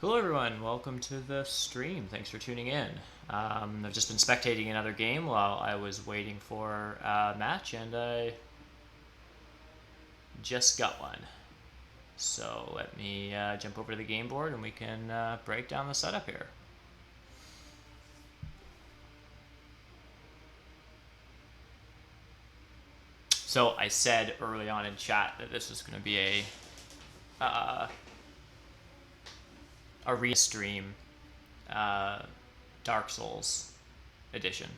Hello everyone, welcome to the stream. Thanks for tuning in. I've just been spectating another game while I was waiting for a match, and I just got one. So let me jump over to the game board and we can break down the setup here. So I said early on in chat that this was going to be a restream Dark Souls edition.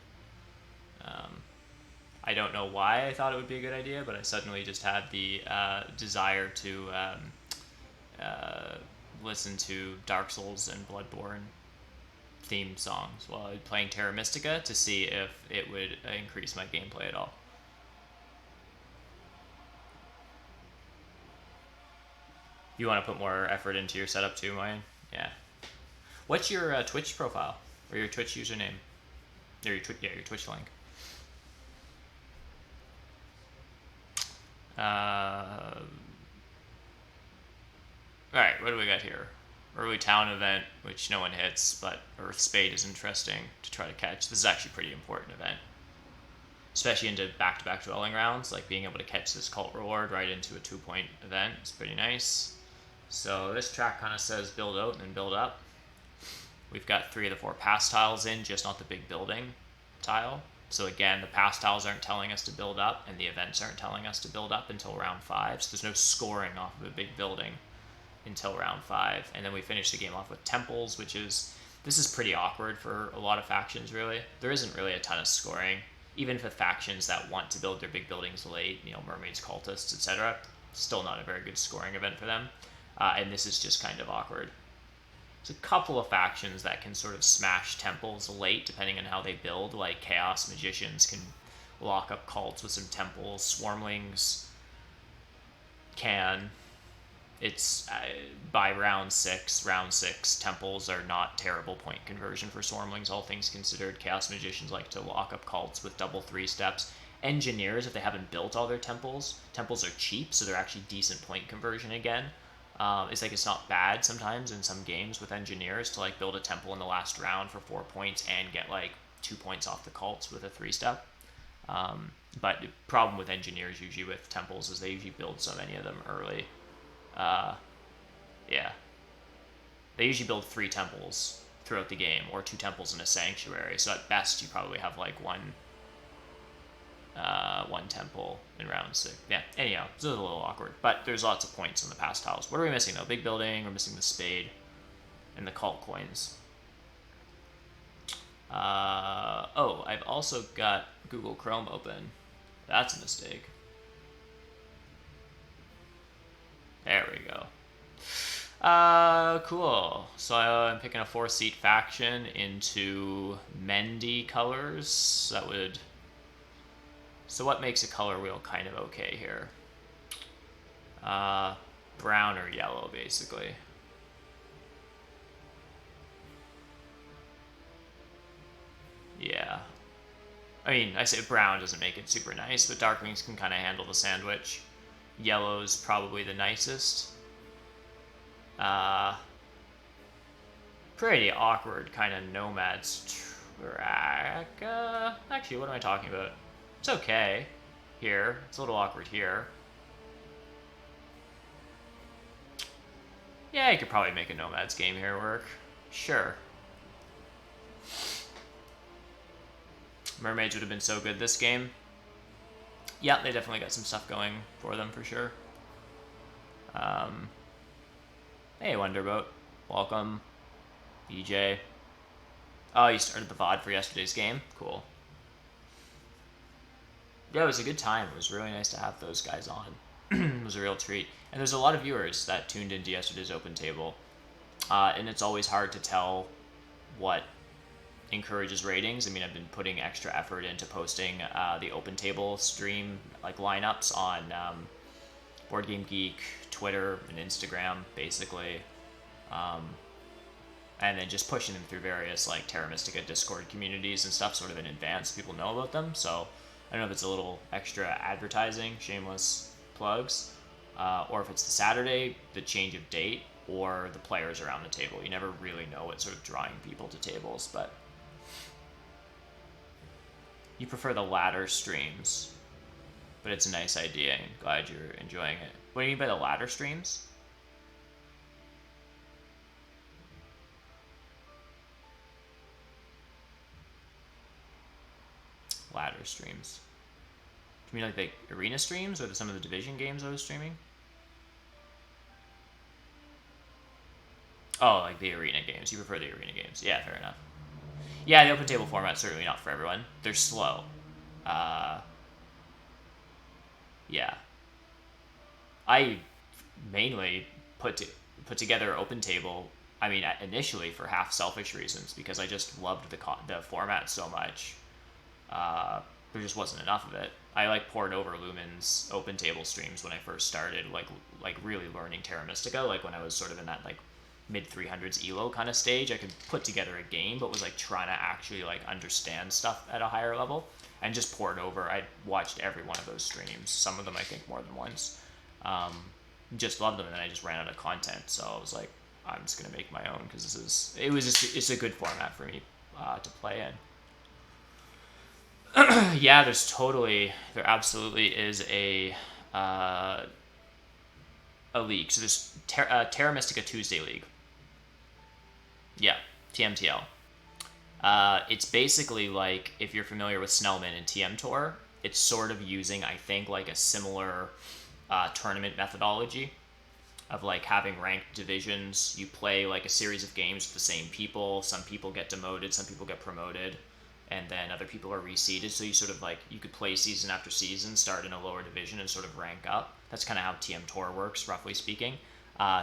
I don't know why I thought it would be a good idea, but I suddenly just had the desire to listen to Dark Souls and Bloodborne theme songs while I was playing Terra Mystica to see if it would increase my gameplay at all. You want to put more effort into your setup too, Mayan? Yeah. What's your Twitch profile or your Twitch username? Or your Twitch link. Alright, what do we got here? Early town event, which no one hits, but Earth Spade is interesting to try to catch. This is actually a pretty important event, especially into back-to-back dwelling rounds. Like being able to catch this cult reward right into a 2-point event is pretty nice. So this track kind of says build out and then build up. We've got 3 of the 4 pass tiles in, just not the big building tile. So again, the pass tiles aren't telling us to build up, and the events aren't telling us to build up until round 5. So there's no scoring off of a big building until round 5. And then we finish the game off with temples, this is pretty awkward for a lot of factions, really. There isn't really a ton of scoring. Even for factions that want to build their big buildings late, mermaids, cultists, etc., still not a very good scoring event for them. And this is just kind of awkward. There's a couple of factions that can sort of smash temples late, depending on how they build, like Chaos Magicians can lock up cults with some temples. Swarmlings can. It's by round 6, temples are not terrible point conversion for Swarmlings, all things considered. Chaos Magicians like to lock up cults with double 3 steps. Engineers, if they haven't built all their temples are cheap, so they're actually decent point conversion again. It's not bad sometimes in some games with engineers to build a temple in the last round for 4 points and get 2 points off the cults with a 3-step. But the problem with engineers usually with temples is they usually build so many of them early. Yeah. They usually build 3 temples throughout the game, or 2 temples in a sanctuary. So at best you probably have one temple in round 6. Yeah, anyhow, it's a little awkward, but there's lots of points on the pass tiles. What are we missing though? Big building, we're missing the spade, and the cult coins. I've also got Google Chrome open. That's a mistake. There we go. Cool. So I'm picking a 4-seat faction into Mendy colors. So what makes a color wheel kind of okay here? Brown or yellow, basically. Yeah. I mean, I say brown doesn't make it super nice, but Darkwings can kind of handle the sandwich. Yellow's probably the nicest. Pretty awkward kind of nomads track. Actually, what am I talking about? It's okay here. It's a little awkward here. Yeah, you could probably make a Nomads game here work. Sure. Mermaids would have been so good this game. Yeah, they definitely got some stuff going for them for sure. Hey, Wonderboat. Welcome. BJ. Oh, you started the VOD for yesterday's game? Cool. Yeah, it was a good time. It was really nice to have those guys on. It was a real treat. And there's a lot of viewers that tuned into yesterday's open table. And it's always hard to tell what encourages ratings. I mean, I've been putting extra effort into posting the open table stream lineups on Board Game Geek, Twitter, and Instagram, basically. And then just pushing them through various Terra Mystica Discord communities and stuff sort of in advance so people know about them. So I don't know if it's a little extra advertising, shameless plugs, or if it's the Saturday, the change of date, or the players around the table. You never really know what's sort of drawing people to tables, but you prefer the ladder streams. But it's a nice idea, and glad you're enjoying it. What do you mean by the ladder streams? Ladder streams. Do you mean like the arena streams or some of the division games I was streaming? Oh, like the arena games. You prefer the arena games. Yeah, fair enough. Yeah, the open table format's certainly not for everyone. They're slow. Yeah. I mainly put together open table. I mean, initially for half selfish reasons because I just loved the format so much. There just wasn't enough of it. I like poured over Lumen's open table streams when I first started, like really learning Terra Mystica. Like when I was sort of in that like mid 300s elo kind of stage, I could put together a game, but was like trying to actually like understand stuff at a higher level. And just poured over. I watched every one of those streams. Some of them I think more than once. Just loved them, and then I just ran out of content. So I was like, I'm just gonna make my own because it's a good format for me to play in. Yeah, there absolutely is a league. So there's Terra Mystica Tuesday League. Yeah, TMTL. It's basically like, if you're familiar with Snellman and TM Tour, it's sort of using, I think, like a similar tournament methodology of like having ranked divisions. You play like a series of games with the same people. Some people get demoted, some people get promoted, and then other people are reseeded. So you sort of like, you could play season after season, start in a lower division and sort of rank up. That's kind of how TM Tour works, roughly speaking.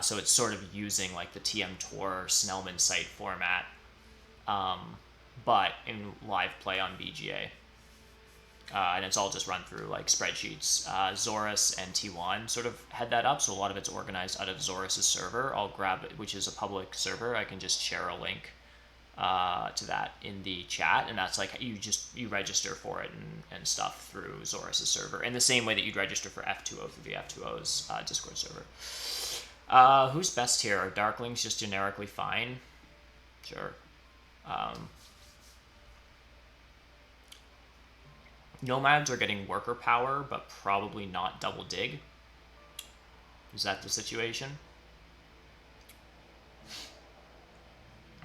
So it's sort of using like the TM Tour Snellman site format, but in live play on BGA. And it's all just run through like spreadsheets. Zorus and T1 sort of head that up, so a lot of it's organized out of Zorus' server. I'll grab it, which is a public server. I can just share a link to that in the chat, and that's like you register for it and stuff through Zorus' server, in the same way that you'd register for F2O through the F2O's Discord server. Who's best here? Are Darklings just generically fine? Sure. Nomads are getting worker power, but probably not double dig. Is that the situation?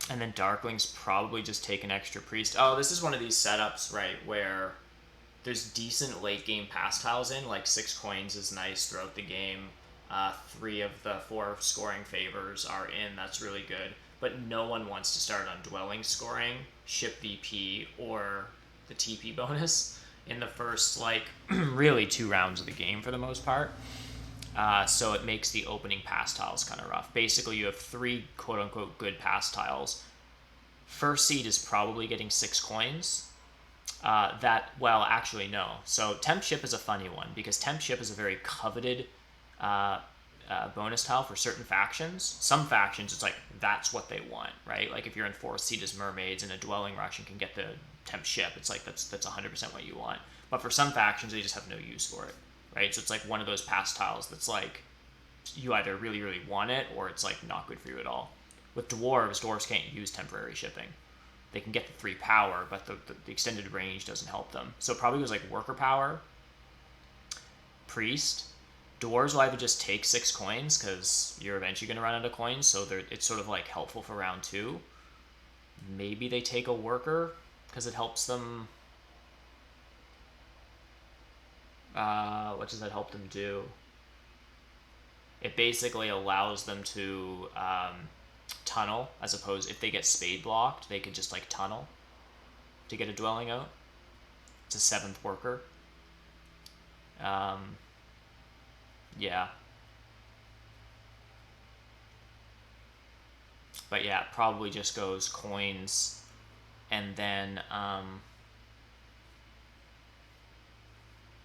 And then Darklings probably just take an extra priest. Oh, this is one of these setups, right, where there's decent late game pass tiles in, like 6 coins is nice throughout the game. 3 of the 4 scoring favors are in, that's really good. But no one wants to start on dwelling scoring, ship VP, or the TP bonus in the first, like, really 2 rounds of the game for the most part. So it makes the opening pass tiles kind of rough. Basically, you have 3 quote-unquote good pass tiles. First seed is probably getting 6 coins. Well, actually, no. So Temp Ship is a funny one, because Temp Ship is a very coveted bonus tile for certain factions. Some factions, it's like, that's what they want, right? Like, if you're in 4th seed as Mermaids and a Dwelling Rush and can get the Temp Ship, it's like, that's 100% what you want. But for some factions, they just have no use for it, right? So it's like one of those pass tiles that's like, you either really, really want it, or it's like not good for you at all. With dwarves can't use temporary shipping. They can get the 3 power, but the extended range doesn't help them. So it probably was like worker power, priest. Dwarves will either just take 6 coins, because you're eventually going to run out of coins, so it's sort of like helpful for round 2. Maybe they take a worker, because it helps them. What does that help them do? It basically allows them to tunnel, as opposed, if they get spade blocked, they can just like tunnel to get a dwelling out. It's a 7th worker. Yeah. But yeah, it probably just goes coins, and then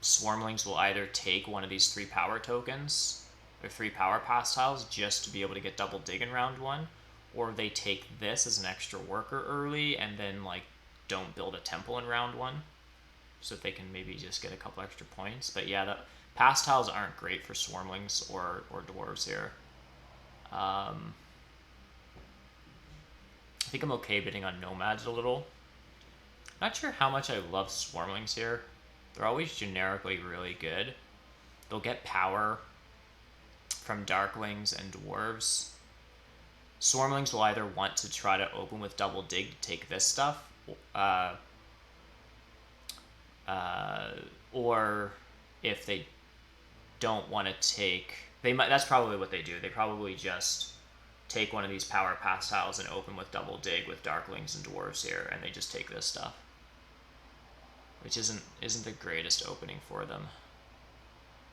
Swarmlings will either take one of these 3 power tokens, or 3 power pass tiles, just to be able to get double dig in round 1, or they take this as an extra worker early, and then like don't build a temple in round 1, so that they can maybe just get a couple extra points. But yeah, the pass tiles aren't great for Swarmlings or dwarves here. I think I'm okay bidding on nomads a little. Not sure how much I love swarmlings here. They're always generically really good. They'll get power from darklings and dwarves. Swarmlings will either want to try to open with double dig to take this stuff, or if they don't want to take, they might. That's probably what they do. They probably just take one of these power pass tiles and open with double dig with darklings and dwarves here, and they just take this stuff, which isn't the greatest opening for them.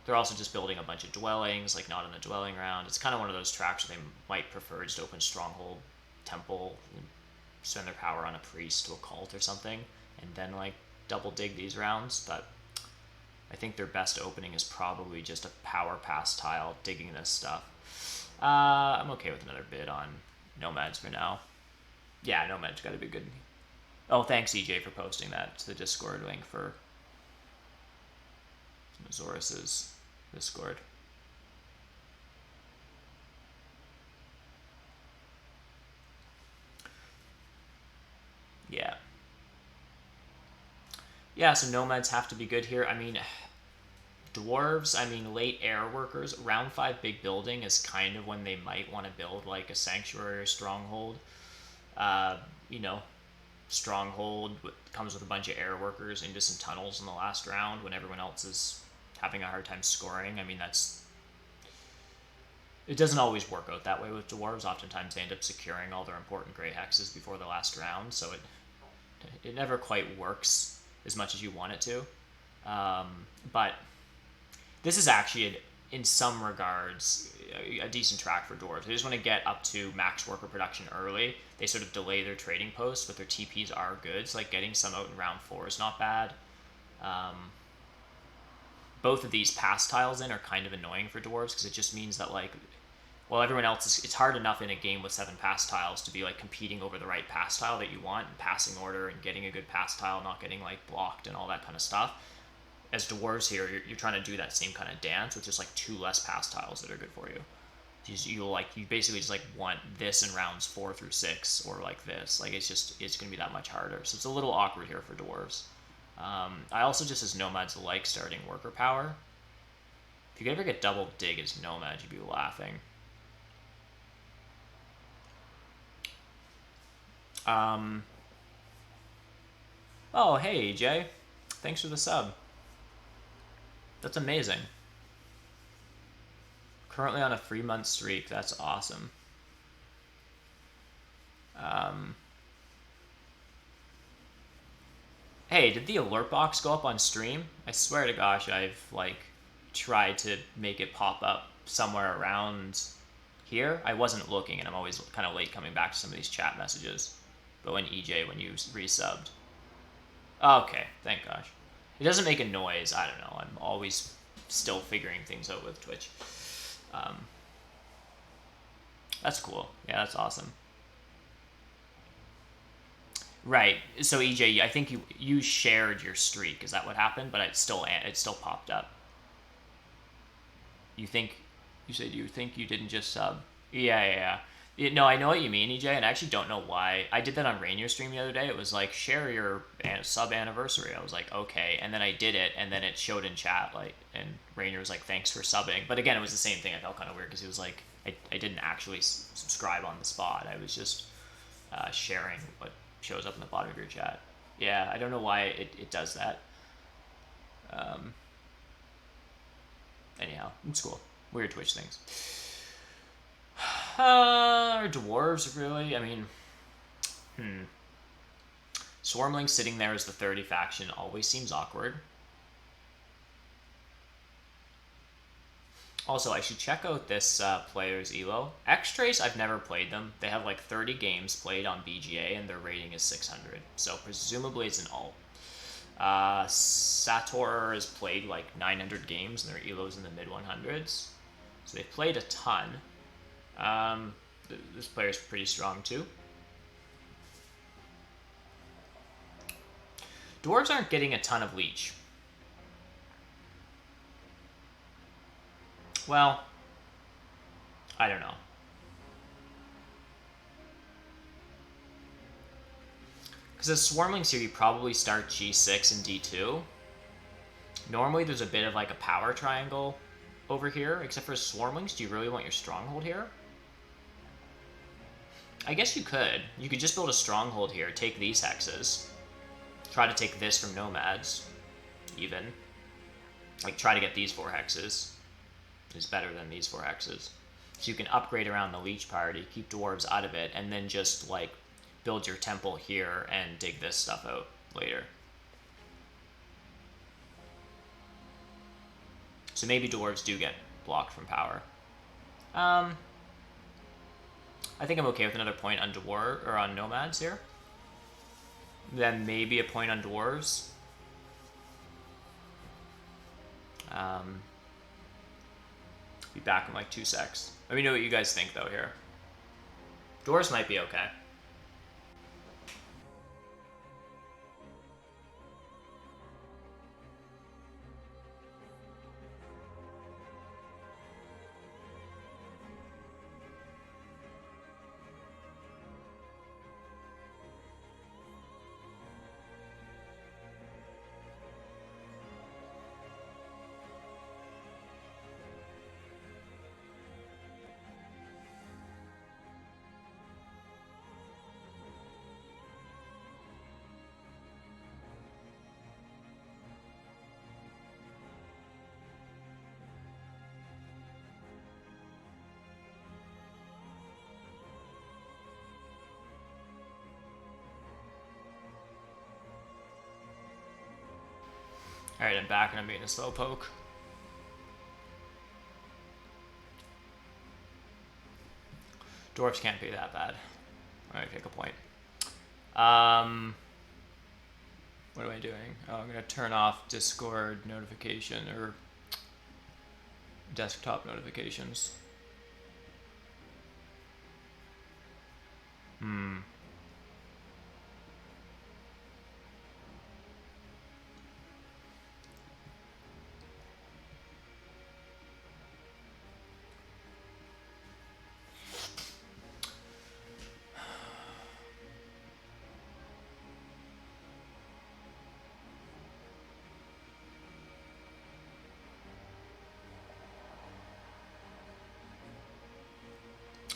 They're also just building a bunch of dwellings, like not in the dwelling round. It's kind of one of those tracks where they might prefer just open stronghold, temple, and spend their power on a priest to a cult or something, and then like double dig these rounds. But I think their best opening is probably just a power pass tile digging this stuff. I'm okay with another bid on nomads for now. Yeah, nomads got to be good. Oh, thanks EJ for posting that to the Discord link for Azorus's Discord. Yeah. Yeah, so nomads have to be good here. I mean, dwarves, I mean, late air workers, round 5 big building is kind of when they might want to build like a sanctuary or stronghold. You know, stronghold comes with a bunch of air workers into some tunnels in the last round when everyone else is having a hard time scoring. I mean, it doesn't always work out that way with dwarves. Oftentimes they end up securing all their important gray hexes before the last round, so it never quite works as much as you want it to. But this is actually, in some regards, a decent track for dwarves. They just want to get up to max worker production early. They sort of delay their trading posts, but their TPs are good. So like getting some out in round 4 is not bad. Both of these pass tiles in are kind of annoying for dwarves because it just means that like, well, everyone else it's hard enough in a game with 7 pass tiles to be like competing over the right pass tile that you want and passing order and getting a good pass tile, not getting like blocked and all that kind of stuff. As dwarves here, you're trying to do that same kind of dance with just like 2 less pass tiles that are good for you. You basically just like want this in rounds 4 through 6 or like this. Like it's gonna be that much harder. So it's a little awkward here for dwarves. I also just as nomads like starting worker power. If you could ever get double dig as nomad, you'd be laughing. Oh hey EJ, thanks for the sub. That's amazing. Currently on a 3-month streak. That's awesome. Hey, did the alert box go up on stream? I swear to gosh, I've like tried to make it pop up somewhere around here. I wasn't looking, and I'm always kind of late coming back to some of these chat messages. But when EJ, when you resubbed. Okay, thank gosh. It doesn't make a noise. I don't know. I'm always still figuring things out with Twitch. That's cool. Yeah, that's awesome. Right. So EJ, I think you shared your streak. Is that what happened? But it still popped up. You said you think you didn't just sub? Yeah. No, I know what you mean, EJ, and I actually don't know why. I did that on Rainier's stream the other day. It was like, share your sub anniversary. I was like, okay. And then I did it, and then it showed in chat, like, and Rainier was like, thanks for subbing. But again, it was the same thing. I felt kind of weird because he was like, I didn't actually subscribe on the spot. I was just sharing what shows up in the bottom of your chat. Yeah, I don't know why it does that. Anyhow, it's cool. Weird Twitch things. Are dwarves really? I mean, Swarmling sitting there as the 30 faction always seems awkward. Also, I should check out this player's elo. X-Trace, I've never played them. They have like 30 games played on BGA and their rating is 600. So presumably it's an alt. Sator has played like 900 games and their elo's in the mid 100s. So they've played a ton. This player's pretty strong too. Dwarves aren't getting a ton of leech. Well, I don't know. Because as Swarmlings here, you probably start G6 and D2. Normally there's a bit of like a power triangle over here, except for Swarmlings. Do you really want your stronghold here? I guess you could. You could just build a stronghold here, take these hexes. Try to take this from Nomads, even. Like, try to get these 4 hexes. Is better than these 4 hexes. So you can upgrade around the Leech party, keep Dwarves out of it, and then just, like, build your temple here and dig this stuff out later. So maybe Dwarves do get blocked from power. I think I'm okay with another point on Dwarf or on Nomads here. Then maybe a point on Dwarves. Be back in like 2 secs. Let me know what you guys think though here. Dwarves might be okay. Alright, I'm back and I'm being a slow poke. Dwarves can't be that bad. Alright, take a point. What am I doing? Oh, I'm going to turn off Discord notification or desktop notifications.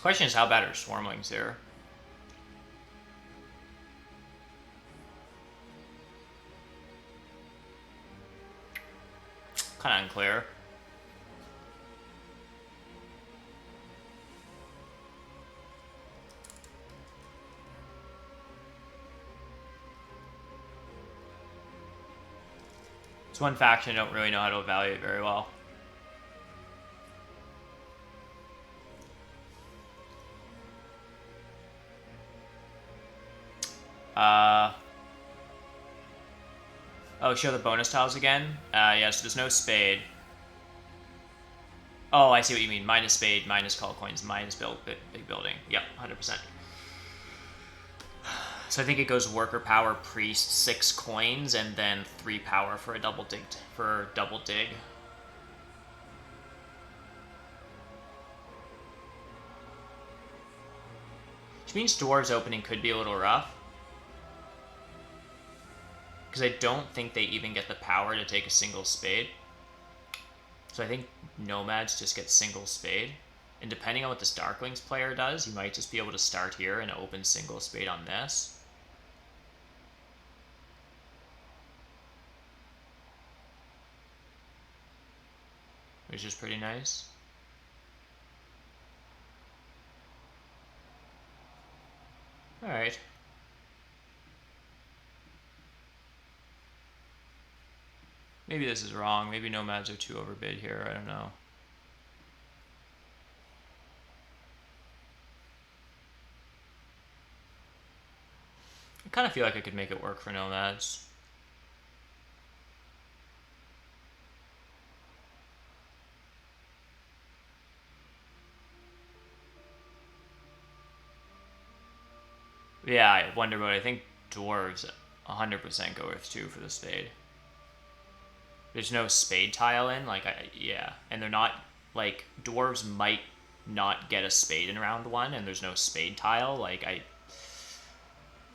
Question is, how bad are Swarmlings here? Kind of unclear. It's one faction I don't really know how to evaluate very well. Oh, show the bonus tiles again? Yeah, so there's no spade. Oh, I see what you mean. Minus spade, minus call coins, minus big building. Yep, 100%. So I think it goes worker power, priest, 6 coins, and then 3 power for a double dig. Which means dwarves opening could be a little rough. Because I don't think they even get the power to take a single spade. So I think Nomads just get single spade. And depending on what this Darklings player does, you might just be able to start here and open single spade on this. Which is pretty nice. Alright. Maybe this is wrong. Maybe Nomads are too overbid here. I don't know. I kind of feel like I could make it work for Nomads. Yeah, I wonder, but I think dwarves 100% go with 2 for the spade. There's no spade tile in, like, yeah. And they're not, like, dwarves might not get a spade in round 1, and there's no spade tile. Like,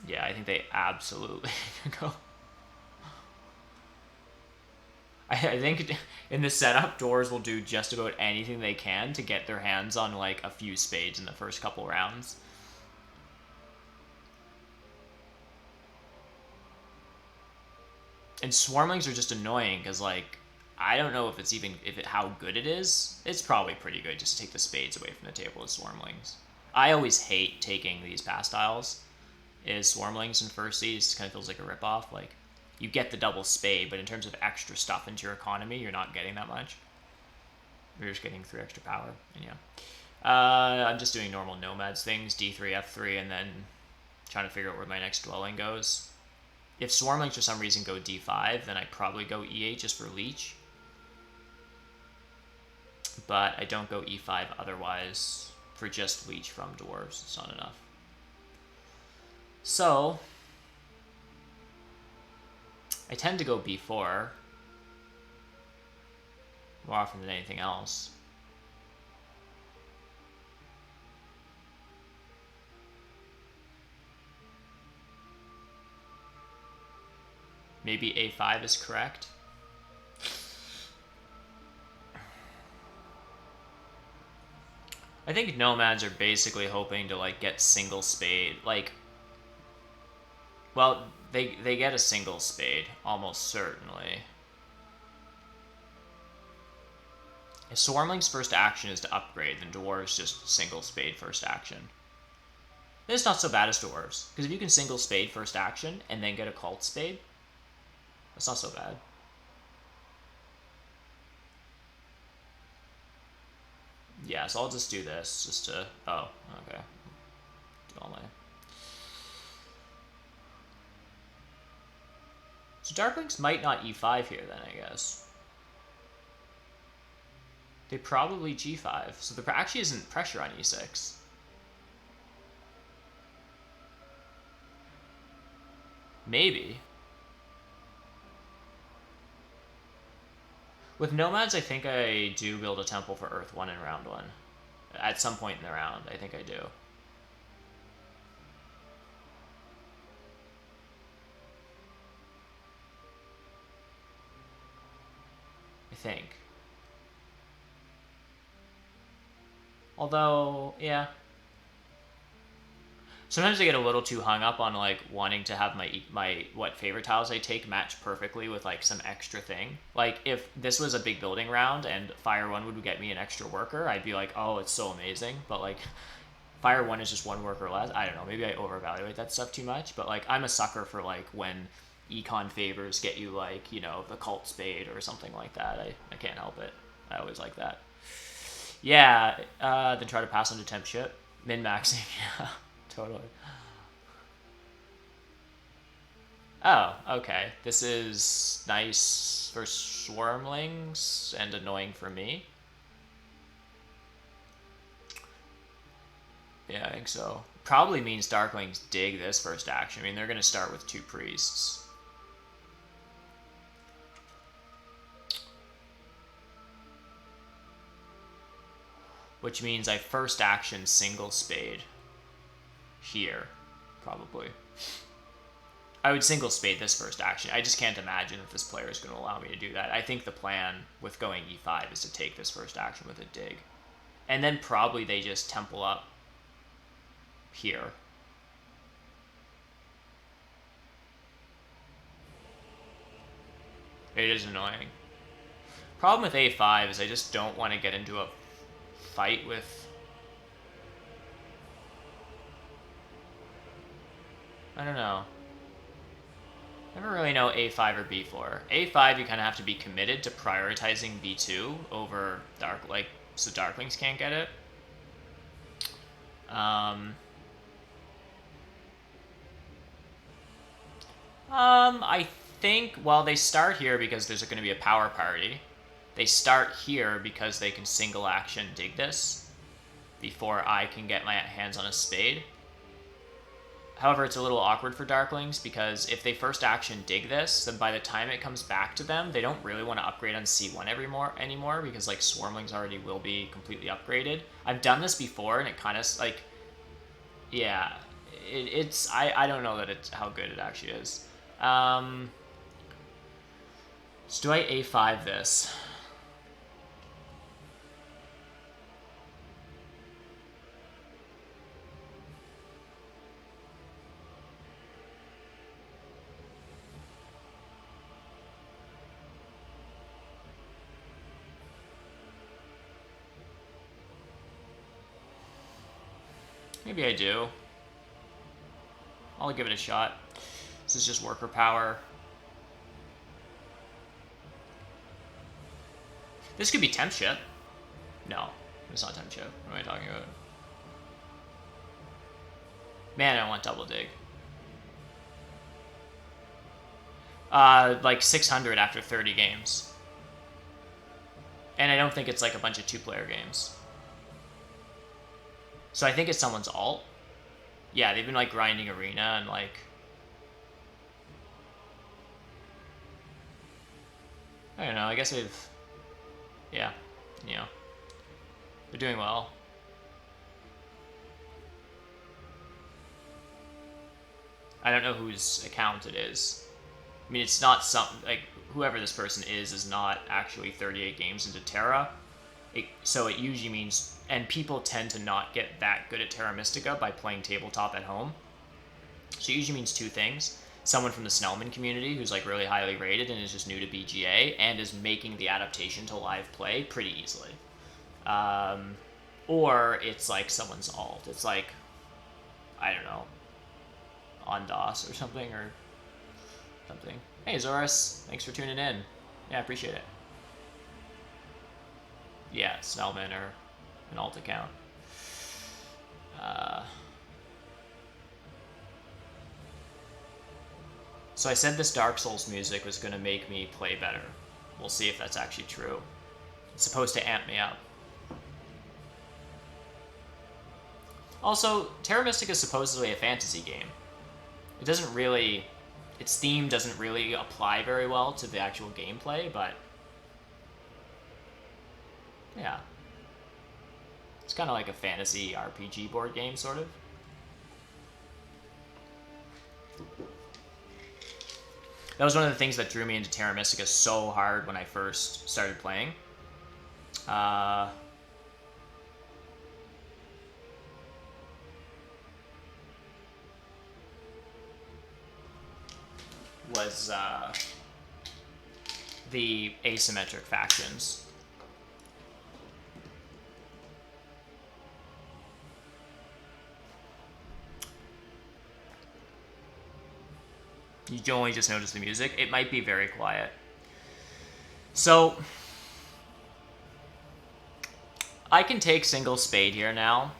Yeah, I think they absolutely go. I think in the setup, Dwarves will do just about anything they can to get their hands on like a few spades in the first couple rounds. And Swarmlings are just annoying because like I don't know if it's even how good it is. It's probably pretty good just to take the spades away from the table with Swarmlings. I always hate taking these pass styles. Is Swarmlings in first seed? It just kind of feels like a ripoff. Like you get the double spade, but in terms of extra stuff into your economy, you're not getting that much. You're just getting 3 extra power, and yeah. I'm just doing normal nomads things, D3, F3, and then trying to figure out where my next dwelling goes. If Swarmlings for some reason go D5, then I probably go E8 just for Leech. But I don't go E5 otherwise for just Leech from Dwarves. It's not enough. So, I tend to go B4 more often than anything else. Maybe A5 is correct. I think nomads are basically hoping to like get single spade. Like, well, they get a single spade almost certainly. If Swarmling's first action is to upgrade, then Dwarves just single spade first action. It's not so bad as Dwarves, because if you can single spade first action and then get a cult spade, that's not so bad. Yeah, so I'll just do this, just to... Oh, okay. Do all my... So Darklings might not E5 here then, I guess. They probably G5, so there actually isn't pressure on E6. Maybe. With Nomads, I think I do build a temple for Earth 1 in round 1. At some point in the round, I think I do. I think. Although, yeah. Sometimes I get a little too hung up on like wanting to have my what favorite tiles I take match perfectly with like some extra thing. Like if this was a big building round and Fire 1 would get me an extra worker, I'd be like, oh, it's so amazing. But like Fire 1 is just 1 worker less. I don't know, maybe I overevaluate that stuff too much, but like I'm a sucker for like when econ favors get you like, you know, the cult spade or something like that. I can't help it. I always like that. Yeah, then try to pass on to temp ship. Min-maxing, yeah. Totally. Oh, okay. This is nice for Swarmlings and annoying for me. Yeah, I think so. Probably means Darklings dig this first action. I mean, they're going to start with 2 priests. Which means I first action single spade. Here, probably. I would single spade this first action. I just can't imagine if this player is going to allow me to do that. I think the plan with going E5 is to take this first action with a dig. And then probably they just temple up here. It is annoying. Problem with A5 is I just don't want to get into a fight with... I don't know. Never really know A5 or B4. A5 you kind of have to be committed to prioritizing B2 over Dark, like, so Darklings can't get it. I think, well, they start here because there's going to be a power party. They start here because they can single action dig this before I can get my hands on a spade. However, it's a little awkward for Darklings because if they first action dig this, then by the time it comes back to them, they don't really want to upgrade on C1 anymore because like Swarmlings already will be completely upgraded. I've done this before and it kind of like, yeah, I don't know that it's how good it actually is. So do I A5 this? Maybe I do. I'll give it a shot. This is just worker power. This could be temp ship. No, it's not temp ship. What am I talking about? Man, I want double dig. Like 600 after 30 games. And I don't think it's like a bunch of 2-player games. So I think it's someone's alt. Yeah, they've been like grinding arena and like... I don't know, I guess they've... Yeah, you know. They're doing well. I don't know whose account it is. I mean, it's not something... Like, whoever this person is not actually 38 games into Terra. So it usually means... And people tend to not get that good at Terra Mystica by playing tabletop at home. So it usually means two things. Someone from the Snellman community who's like really highly rated and is just new to BGA and is making the adaptation to live play pretty easily. Or it's like someone's alt. It's like, I don't know, on DOS or something. Hey, Zorus, thanks for tuning in. Yeah, I appreciate it. Yeah, Snellman or an alt account. So I said this Dark Souls music was going to make me play better. We'll see if that's actually true. It's supposed to amp me up. Also, Terra Mystica is supposedly a fantasy game. It doesn't really... Its theme doesn't really apply very well to the actual gameplay, but... Yeah. It's kind of like a fantasy RPG board game, sort of. That was one of the things that drew me into Terra Mystica so hard when I first started playing. Was the asymmetric factions. You only just notice the music. It might be very quiet. So, I can take single spade here now.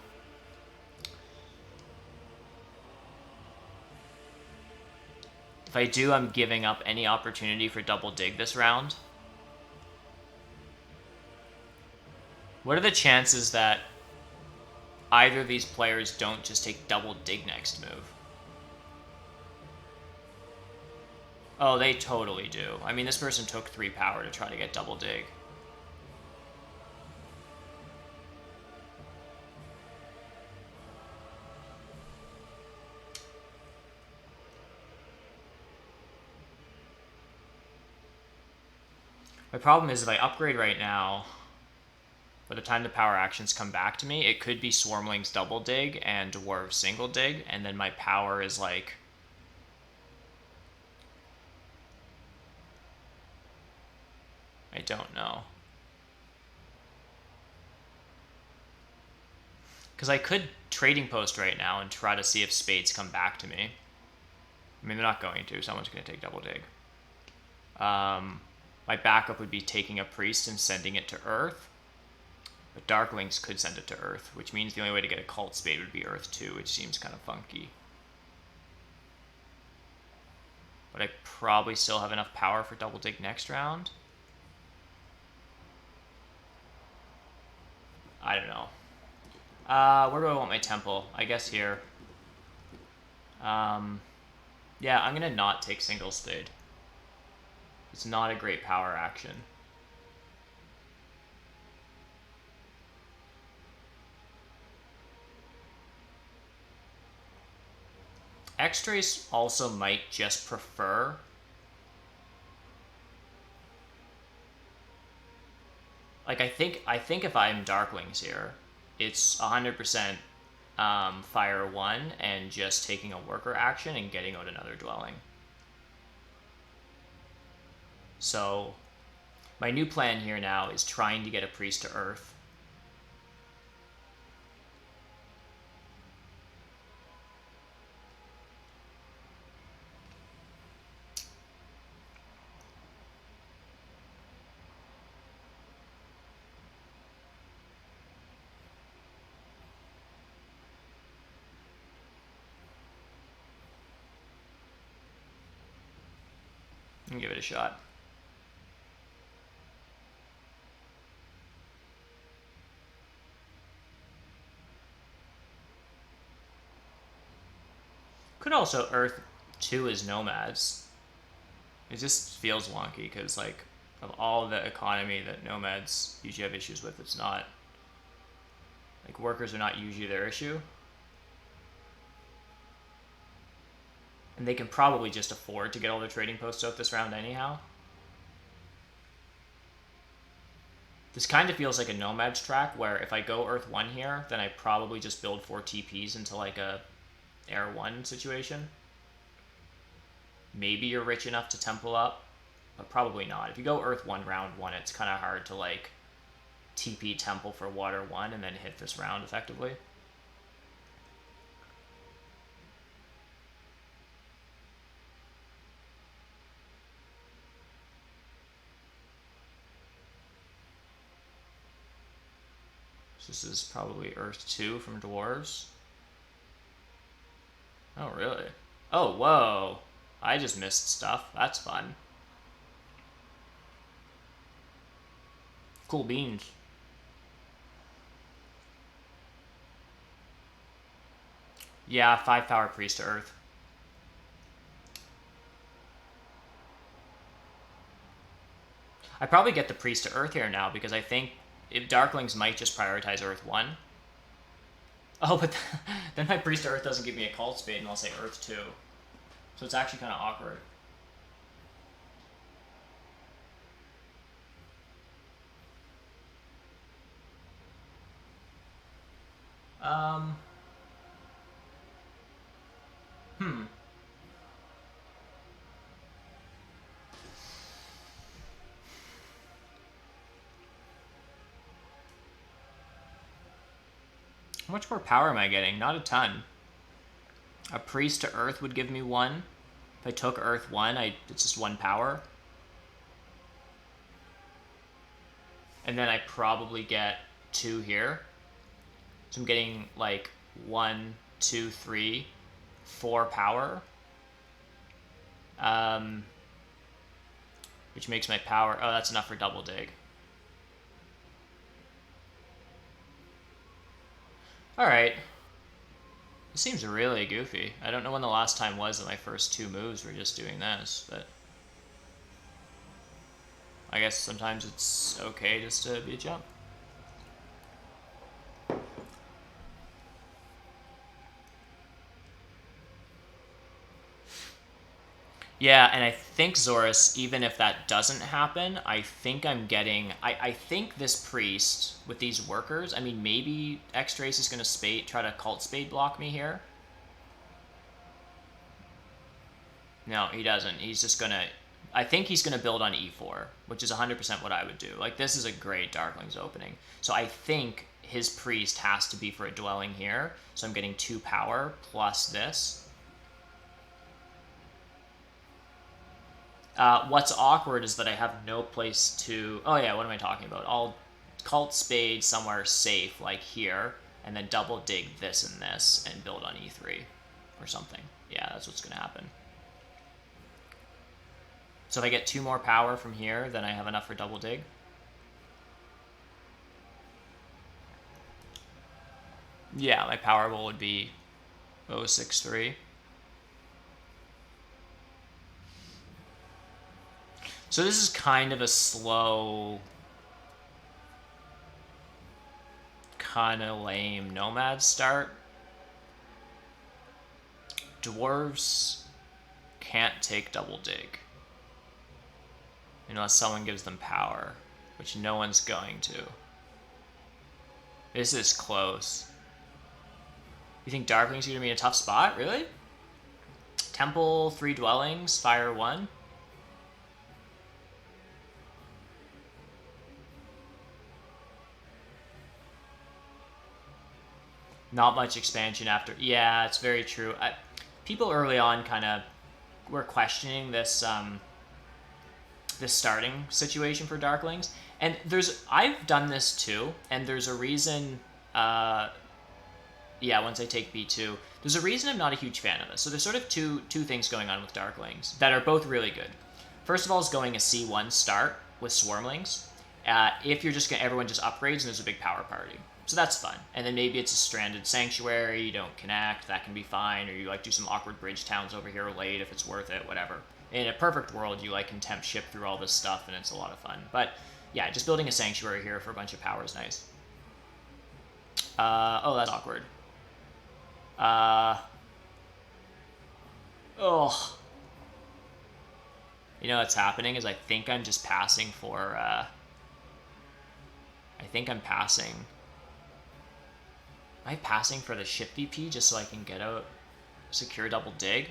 If I do, I'm giving up any opportunity for double dig this round. What are the chances that either of these players don't just take double dig next move? Oh, they totally do. I mean, this person took 3 power to try to get double dig. My problem is if I upgrade right now, by the time the power actions come back to me, it could be Swarmling's double dig and Dwarf single dig, and then my power is like... I don't know. Because I could trading post right now and try to see if spades come back to me. I mean, they're not going to. Someone's going to take double dig. My backup would be taking a priest and sending it to Earth. But Darklings could send it to Earth, which means the only way to get a cult spade would be Earth 2, which seems kind of funky. But I probably still have enough power for double dig next round. I don't know. Where do I want my temple? I guess here. Yeah, I'm going to not take single spade. It's not a great power action. X-Trace also might just prefer... Like, I think if I'm Darklings here, it's 100% fire 1 and just taking a worker action and getting out another dwelling. So my new plan here now is trying to get a priest to earth. And give it a shot. Could also earth 2 as nomads. It just feels wonky because, like, of all the economy that nomads usually have issues with, it's not... Like, workers are not usually their issue. And they can probably just afford to get all their trading posts out this round anyhow. This kind of feels like a Nomad's track, where if I go Earth 1 here, then I probably just build 4 TPs into like a Air 1 situation. Maybe you're rich enough to temple up, but probably not. If you go Earth 1 round 1, it's kind of hard to like TP temple for Water 1 and then hit this round effectively. This is probably Earth 2 from Dwarves. Oh, really? Oh, whoa. I just missed stuff. That's fun. Cool beans. Yeah, 5 power priest to Earth. I probably get the priest to Earth here now because I think if Darklings might just prioritize Earth 1. Oh, but then my priest to Earth doesn't give me a cult spade and I'll say Earth 2. So it's actually kind of awkward. How much more power am I getting? Not a ton. A priest to Earth would give me 1. If I took Earth 1, it's just 1 power. And then I probably get 2 here. So I'm getting like 1, 2, 3, 4 power. Which makes my power... Oh, that's enough for double dig. Alright. This seems really goofy. I don't know when the last time was that my first 2 moves were just doing this, but... I guess sometimes it's okay just to be a jump. Yeah, and I think Zorus, even if that doesn't happen, I think I'm getting... I think this priest, with these workers, I mean, maybe X-Trace is going to try to Cult Spade block me here. No, he doesn't. He's just going to... I think he's going to build on E4, which is 100% what I would do. Like, this is a great Darklings opening. So I think his priest has to be for a dwelling here. So I'm getting 2 power plus this. What's awkward is that I have no place to... Oh yeah, what am I talking about? I'll Cult Spade somewhere safe, like here, and then double dig this and this, and build on E3 or something. Yeah, that's what's going to happen. So if I get 2 more power from here, then I have enough for double dig. Yeah, my power bowl would be 063. So this is kind of a slow, kind of lame Nomad start. Dwarves can't take double dig unless someone gives them power, which no one's going to. This is close. You think Darkling's gonna be in a tough spot? Really? Temple, 3 dwellings, fire 1. Not much expansion after. Yeah, it's very true. People early on kind of were questioning this this starting situation for Darklings, and I've done this too, and there's a reason. Yeah, once I take B2, there's a reason I'm not a huge fan of this. So there's sort of two things going on with Darklings that are both really good. First of all is going a C1 start with Swarmlings. If you're everyone just upgrades and there's a big power party. So that's fun. And then maybe it's a stranded sanctuary, you don't connect, that can be fine, or you like do some awkward bridge towns over here late if it's worth it, whatever. In a perfect world, you like contempt ship through all this stuff and it's a lot of fun. But yeah, just building a sanctuary here for a bunch of power is nice. Oh, that's awkward. Oh. You know what's happening is I think I'm just passing for, I think I'm passing. Am I passing for the ship VP just so I can get out secure double dig?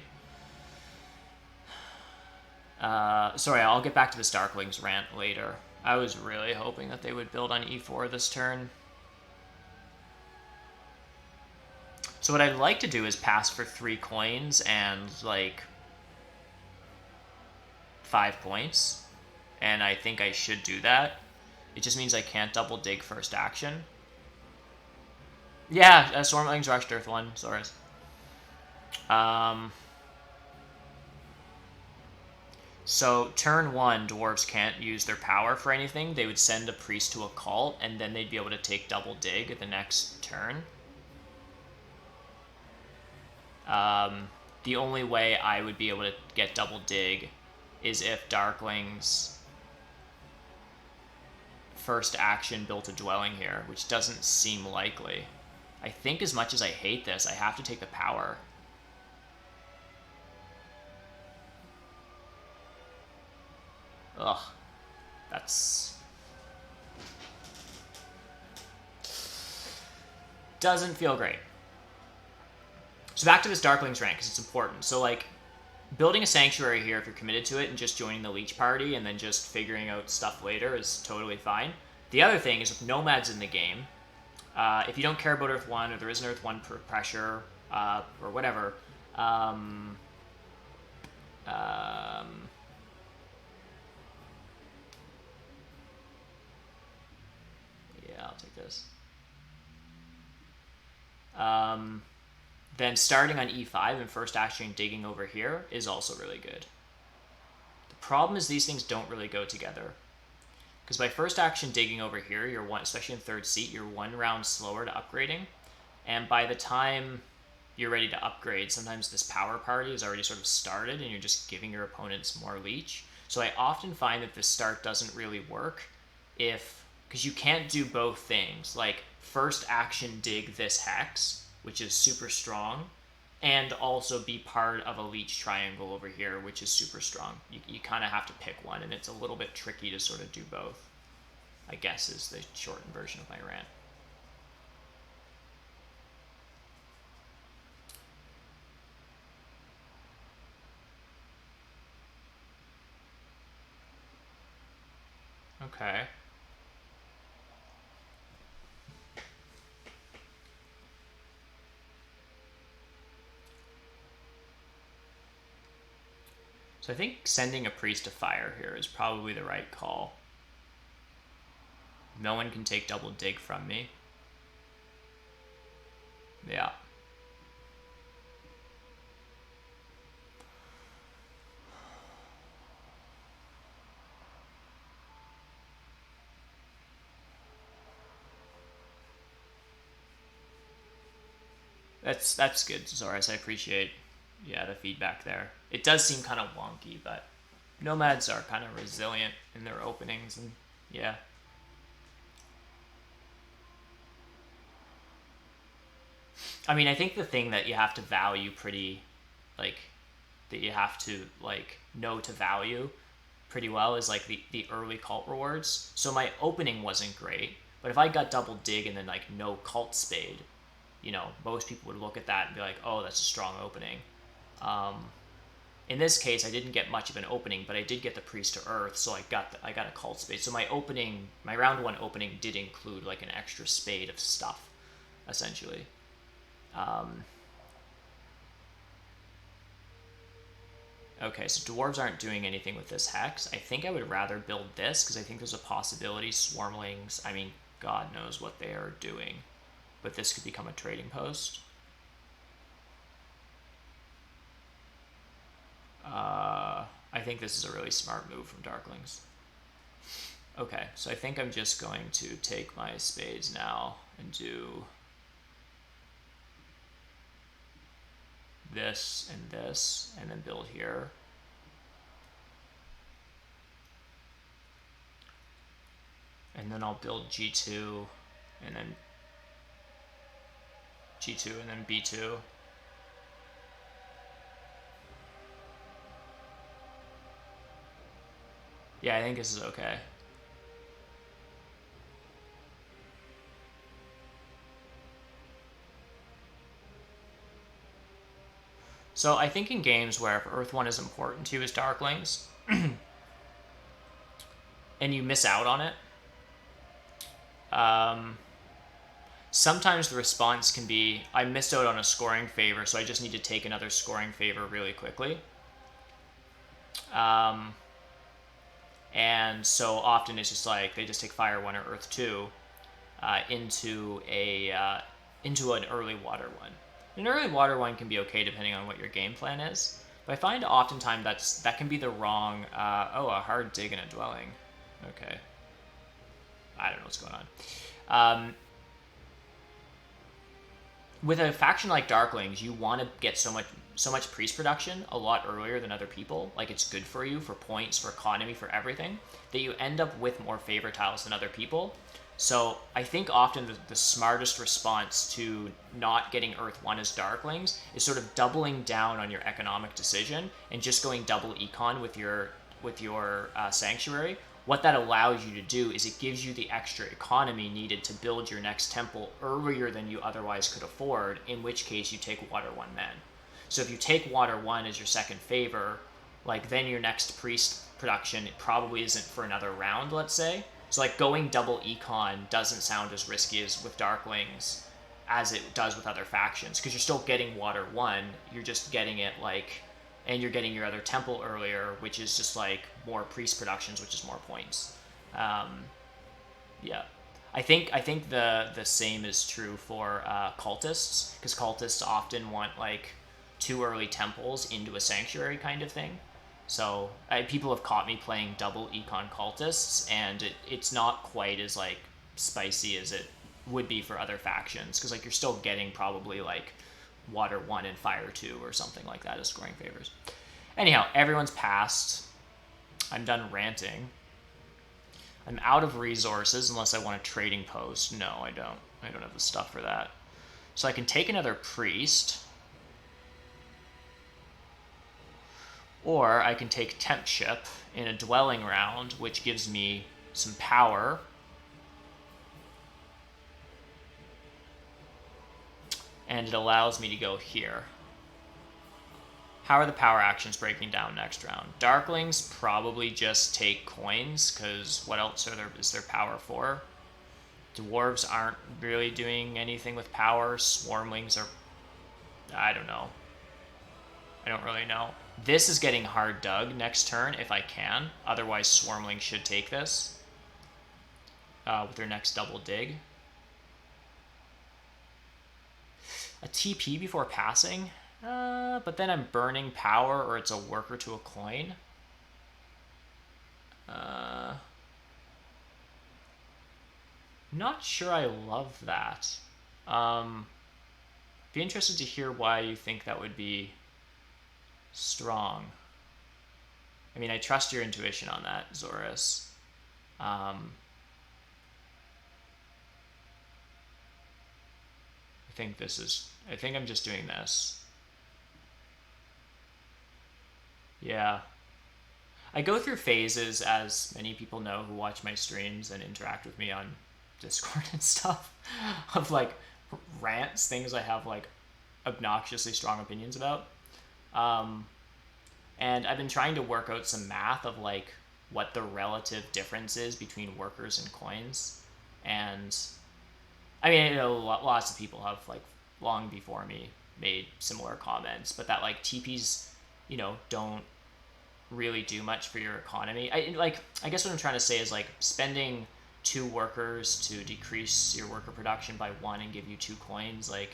Sorry, I'll get back to this Darklings rant later. I was really hoping that they would build on E4 this turn. So what I'd like to do is pass for 3 coins and, like, 5 points. And I think I should do that. It just means I can't double dig first action. Yeah, Stormlings rushed Earth 1, sorry. So turn 1, dwarves can't use their power for anything. They would send a priest to a cult, and then they'd be able to take double dig at the next turn. The only way I would be able to get double dig is if Darklings first action built a dwelling here, which doesn't seem likely. I think as much as I hate this, I have to take the power. Ugh. That's... doesn't feel great. So back to this Darklings rank, because it's important. So, like, building a sanctuary here, if you're committed to it, and just joining the leech party, and then just figuring out stuff later is totally fine. The other thing is, with nomads in the game, if you don't care about Earth 1, or there is an Earth 1 pressure, or whatever, yeah, I'll take this. Then starting on E5 and first action digging over here is also really good. The problem is these things don't really go together. Because by first action digging over here, you're one, especially in third seat, you're 1 round slower to upgrading. And by the time you're ready to upgrade, sometimes this power party is already sort of started and you're just giving your opponents more leech. So I often find that this start doesn't really work because you can't do both things. Like first action dig this hex, which is super strong, and also be part of a leech triangle over here, which is super strong. You kind of have to pick one, and it's a little bit tricky to sort of do both, I guess is the shortened version of my rant. Okay. So I think sending a priest to fire here is probably the right call. No one can take double dig from me. Yeah. That's good, Zoras. I appreciate the feedback there. It does seem kind of wonky, but nomads are kind of resilient in their openings, and yeah. I mean, I think the thing that you have to value pretty like that you have to like know to value pretty well is like the early cult rewards. So my opening wasn't great, but if I got double dig and then like no cult spade, most people would look at that and be like, oh, that's a strong opening. In this case, I didn't get much of an opening, but I did get the priest to earth, so I got a cult spade. So my round one opening did include like an extra spade of stuff, essentially. Okay, so dwarves aren't doing anything with this hex. I think I would rather build this because I think there's a possibility swarmlings. I mean, God knows what they are doing, but this could become a trading post. I think this is a really smart move from Darklings. Okay, so I think I'm just going to take my spades now and do this, and then build here. And then I'll build G2, and then G2, and then B2. Yeah, I think this is okay. So I think in games where if Earth 1 is important to you as Darklings, and you miss out on it, sometimes the response can be, I missed out on a scoring favor, so I just need to take another scoring favor really quickly. And so often it's just like they just take Fire 1 or Earth 2 into an early Water 1. An early Water 1 can be okay depending on what your game plan is, but I find oftentimes that can be the wrong, a hard dig in a dwelling. Okay. I don't know what's going on. With a faction like Darklings, you want to get so much priest production a lot earlier than other people. Like, it's good for you for points, for economy, for everything, that you end up with more favor tiles than other people. So I think often the smartest response to not getting Earth 1 as Darklings is sort of doubling down on your economic decision and just going double econ with your Sanctuary. What that allows you to do is it gives you the extra economy needed to build your next temple earlier than you otherwise could afford, in which case you take Water 1 then. So if you take Water 1 as your second favor, like, then your next priest production probably isn't for another round, let's say. So like going double econ doesn't sound as risky as with Darklings as it does with other factions, because you're still getting Water 1, you're just getting it like, and you're getting your other temple earlier, which is just like more priest productions, which is more points. Yeah. I think the same is true for cultists, because cultists often want like 2 early temples into a sanctuary kind of thing. So people have caught me playing double econ cultists, and it's not quite as like spicy as it would be for other factions, because like you're still getting probably like Water 1 and Fire 2 or something like that as scoring favors. Anyhow, everyone's passed. I'm done ranting. I'm out of resources unless I want a trading post. No, I don't. I don't have the stuff for that. So I can take another priest. Or I can take Tempship in a dwelling round, which gives me some power. And it allows me to go here. How are the power actions breaking down next round? Darklings probably just take coins, because what else is there power for? Dwarves aren't really doing anything with power. Swarmlings are... I don't know. I don't really know. This is getting hard dug next turn if I can. Otherwise, Swarmlings should take this with their next double dig. A TP before passing? But then I'm burning power, or it's a worker to a coin. Not sure I love that. Be interested to hear why you think that would be strong. I mean, I trust your intuition on that, Zorus. I think I'm just doing this. Yeah. I go through phases, as many people know who watch my streams and interact with me on Discord and stuff, of like rants, things I have like obnoxiously strong opinions about. Um, and I've been trying to work out some math of like what the relative difference is between workers and coins. And I mean, you know, lots of people have like long before me made similar comments, but that like TPs, you know, don't really do much for your economy. I guess what I'm trying to say is like spending two workers to decrease your worker production by one and give you two coins. Like,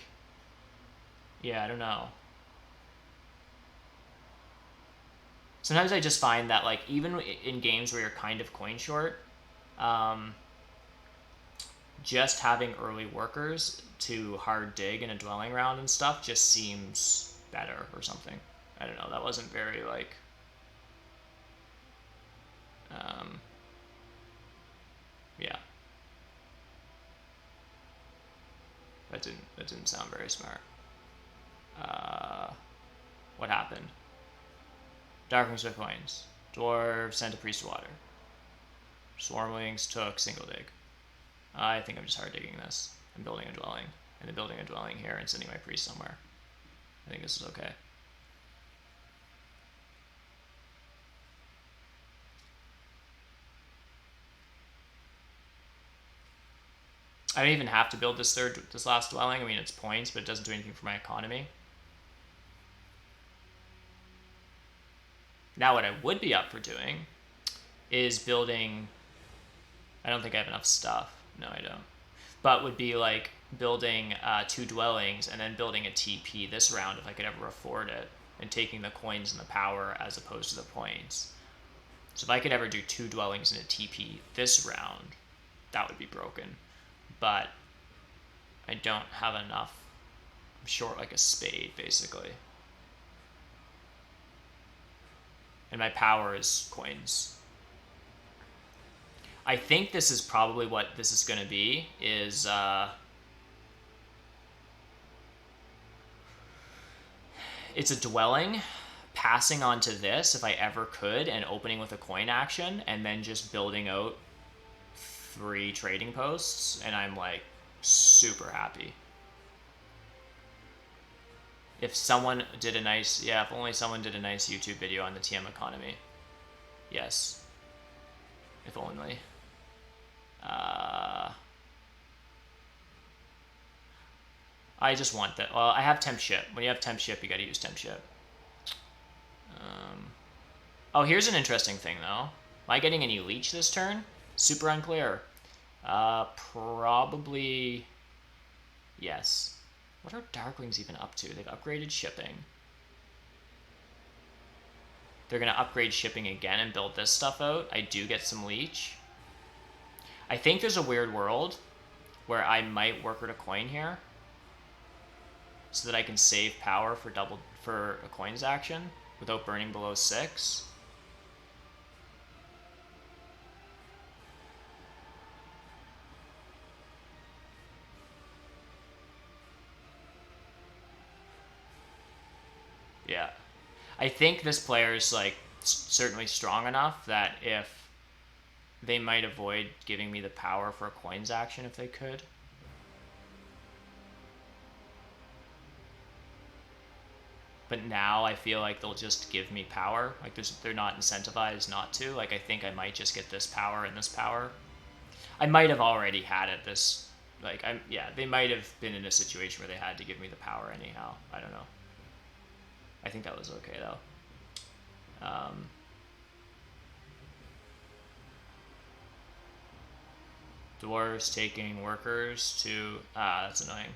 yeah, I don't know. Sometimes I just find that like even in games where you're kind of coin short, um, just having early workers to hard dig in a dwelling round and stuff just seems better or something. I don't know. That wasn't very like um, yeah. That didn't sound very smart. Uh, what happened? Darklings with coins. Dwarves sent a priest to water. Swarmlings took single dig. I think I'm just hard digging this. I'm building a dwelling. And then building a dwelling here and sending my priest somewhere. I think this is okay. I don't even have to build this last dwelling. I mean, it's points, but it doesn't do anything for my economy. Now, what I would be up for doing is building. I don't think I have enough stuff. No, I don't. But would be like building two dwellings and then building a TP this round if I could ever afford it, and taking the coins and the power as opposed to the points. So if I could ever do two dwellings and a TP this round, that would be broken. But I don't have enough. I'm short like a spade, basically. And my power is coins. I think this is probably what this is going to be, is it's a dwelling passing onto this if I ever could, and opening with a coin action, and then just building out 3 trading posts, and I'm like super happy. If someone did a nice, yeah, if only someone did a nice YouTube video on the TM economy. Yes. If only. I just want that. Well, I have temp ship. When you have temp ship, you gotta use temp ship. Oh, here's an interesting thing, though. Am I getting any leech this turn? Super unclear. Probably yes. What are Darklings even up to? They've upgraded shipping. They're going to upgrade shipping again and build this stuff out. I do get some leech. I think there's a weird world where I might worker to coin here so that I can save power for a coins action without burning below 6. Yeah. I think this player is like certainly strong enough that if they might avoid giving me the power for a coins action if they could. But now I feel like they'll just give me power. Like they're not incentivized not to. Like I think I might just get this power and this power. I might have already had it this. Like they might have been in a situation where they had to give me the power anyhow. I don't know. I think that was okay though. Dwarves taking workers to that's annoying.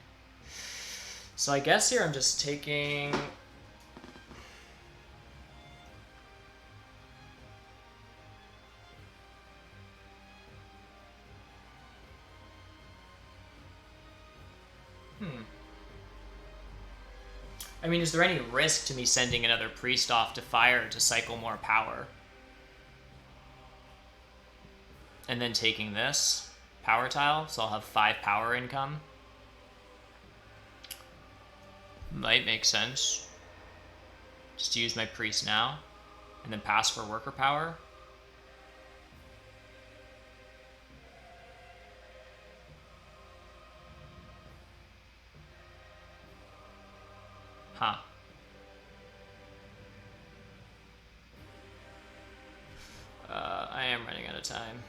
So I guess here I'm just taking I mean, is there any risk to me sending another priest off to fire to cycle more power? And then taking this power tile, so I'll have 5 power income. Might make sense. Just use my priest now. and then pass for worker power. Huh. I am running out of time.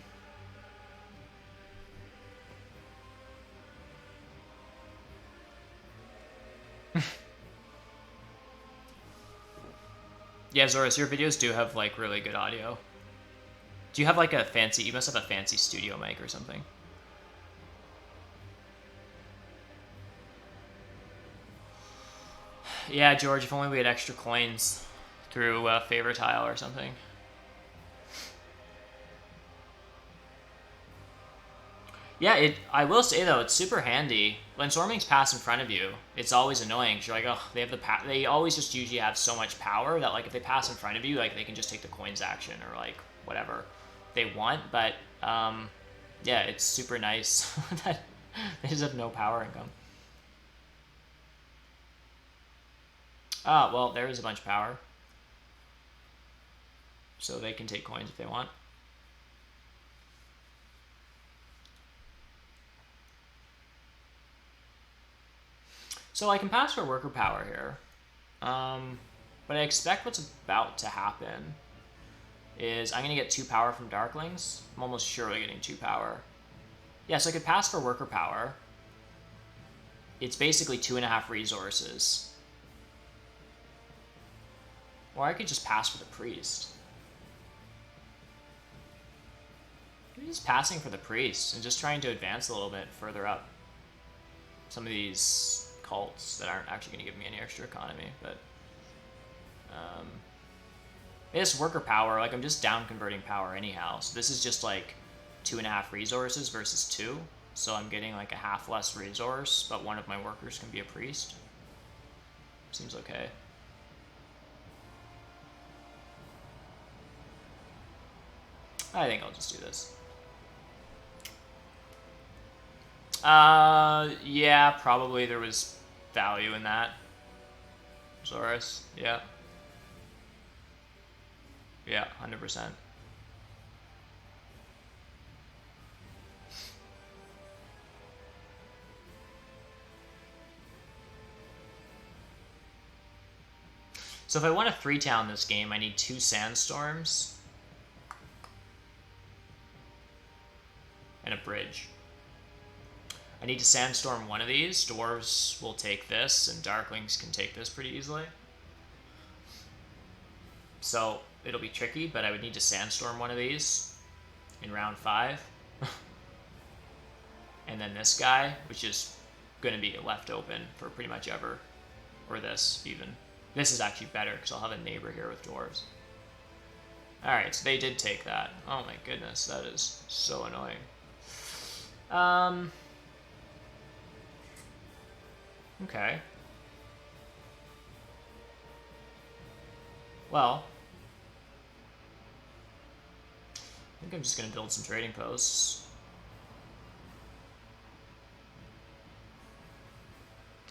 Yeah, Zoris, your videos do have like really good audio. Do you have like a fancy, you must have a fancy studio mic or something. Yeah, George, if only we had extra coins through favor tile or something. Yeah, I will say though, it's super handy when Stormings pass in front of you. It's always annoying because you're like, oh, they have the they always just usually have so much power that like if they pass in front of you, like they can just take the coins action or like whatever they want. But yeah, it's super nice that they just have no power income. Ah, well, there is a bunch of power, so they can take coins if they want. So I can pass for worker power here. But I expect what's about to happen is I'm going to get 2 power from Darklings. I'm almost surely getting 2 power. Yeah, so I could pass for worker power. It's basically 2.5 resources. Or I could just pass for the priest. Maybe just passing for the priest and just trying to advance a little bit further up some of these cults that aren't actually going to give me any extra economy, but this worker power, like I'm just down converting power anyhow, so this is just like 2.5 resources versus 2, so I'm getting like a half less resource, but one of my workers can be a priest. Seems okay. I think I'll just do this. Yeah, probably there was value in that. Zoris, yeah. Yeah, 100%. So if I want to 3-town this game, I need 2 sandstorms and a bridge. I need to sandstorm one of these. Dwarves will take this, and Darklings can take this pretty easily. So it'll be tricky, but I would need to sandstorm one of these in round 5. And then this guy, which is going to be left open for pretty much ever. Or this, even. This is actually better, because I'll have a neighbor here with dwarves. Alright, so they did take that. Oh my goodness, that is so annoying. Okay. Well, I think I'm just going to build some trading posts.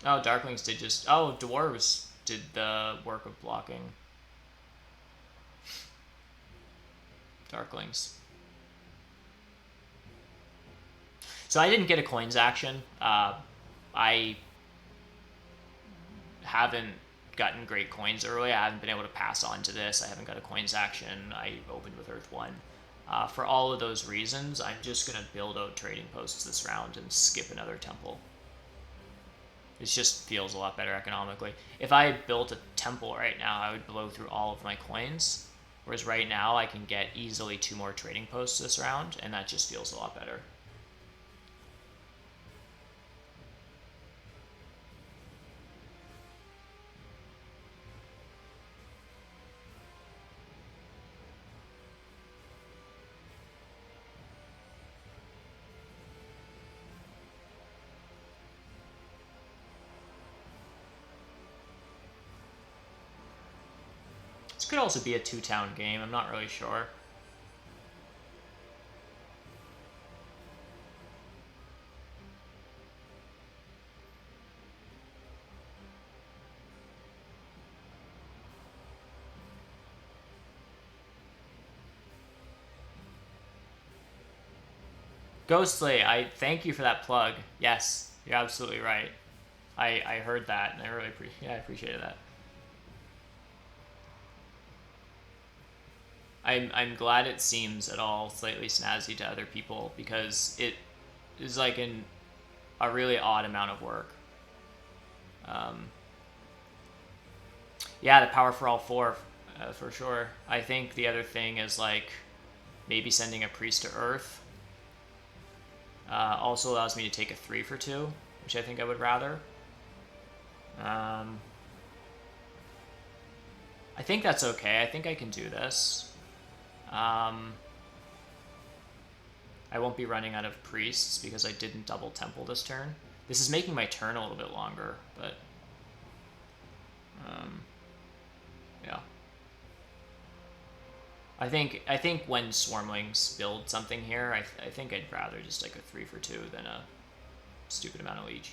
Oh, Darklings did just... Oh, Dwarves did the work of blocking. Darklings. So I didn't get a coins action. I haven't gotten great coins early. I haven't been able to pass on to this. I haven't got a coins action. I opened with Earth 1. For all of those reasons, I'm just going to build out trading posts this round and skip another temple. It just feels a lot better economically. If I built a temple right now, I would blow through all of my coins. Whereas right now, I can get easily 2 more trading posts this round, and that just feels a lot better. This could also be a 2-town game, I'm not really sure. Ghostly, I thank you for that plug. Yes, you're absolutely right. I heard that and I really I appreciated that. I'm glad it seems at all slightly snazzy to other people because it is like a really odd amount of work. Um, yeah, the power for all four, for sure. I think the other thing is like maybe sending a priest to Earth. Also allows me to take a 3 for 2, which I think I would rather. I think that's okay. I think I can do this. I won't be running out of priests because I didn't double temple this turn. This is making my turn a little bit longer, but yeah. I think when Swarmlings build something here, I think I'd rather just like a 3 for 2 than a stupid amount of leech.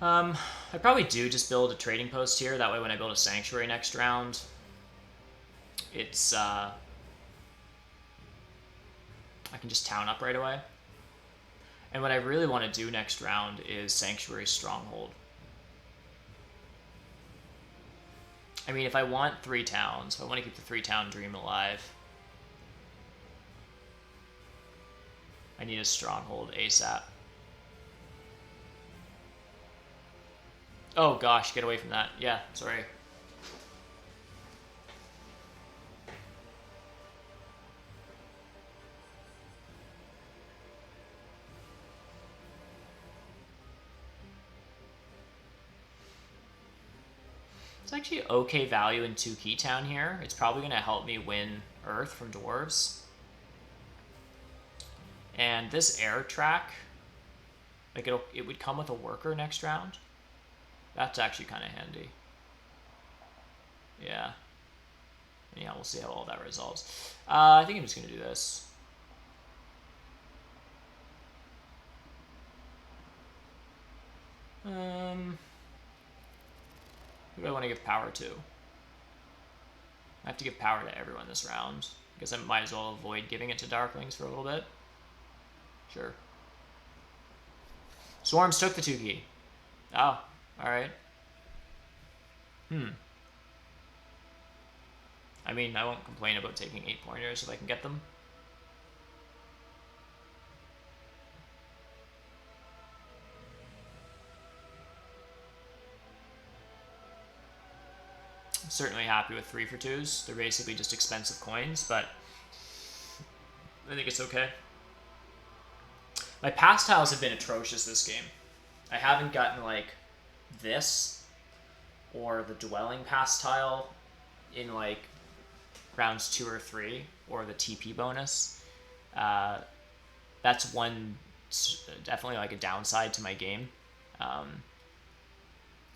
I probably do just build a trading post here. That way, when I build a sanctuary next round, it's I can just town up right away. And what I really want to do next round is Sanctuary Stronghold. I mean, if I want 3 towns, if I want to keep the 3-town dream alive, I need a Stronghold ASAP. Oh gosh, get away from that. Yeah, sorry. It's actually okay value in 2 key town here. It's probably going to help me win Earth from dwarves. And this air track, like it would come with a worker next round. That's actually kind of handy. Yeah. Yeah, we'll see how all that resolves. I think I'm just going to do this. Who do I want to give power to? I have to give power to everyone this round. I guess I might as well avoid giving it to Darklings for a little bit. Sure. Swarms took the 2 key. Oh, alright. I mean, I won't complain about taking 8 pointers if I can get them. I'm certainly happy with 3 for 2s. They're basically just expensive coins, but I think it's okay. My pass tiles have been atrocious this game. I haven't gotten like this or the dwelling pass tile in like rounds 2 or 3, or the TP bonus. That's one definitely like a downside to my game.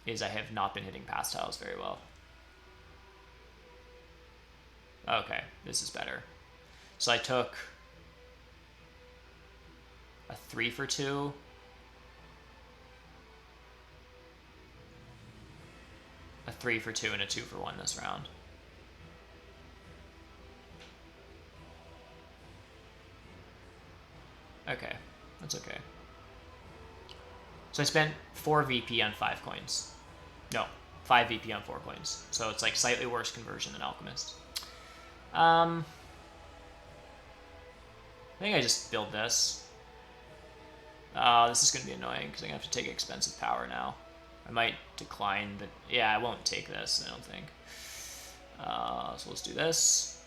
Is I have not been hitting pass tiles very well. Okay, this is better. So I took a 3 for 2. A 3 for 2 and a 2 for 1 this round. Okay, that's okay. So I spent 4 VP on 5 coins. No, 5 VP on 4 coins. So it's like slightly worse conversion than Alchemist. I think I just build this. This is going to be annoying because I'm going to have to take expensive power now. I might decline the... Yeah, I won't take this, I don't think. So let's do this.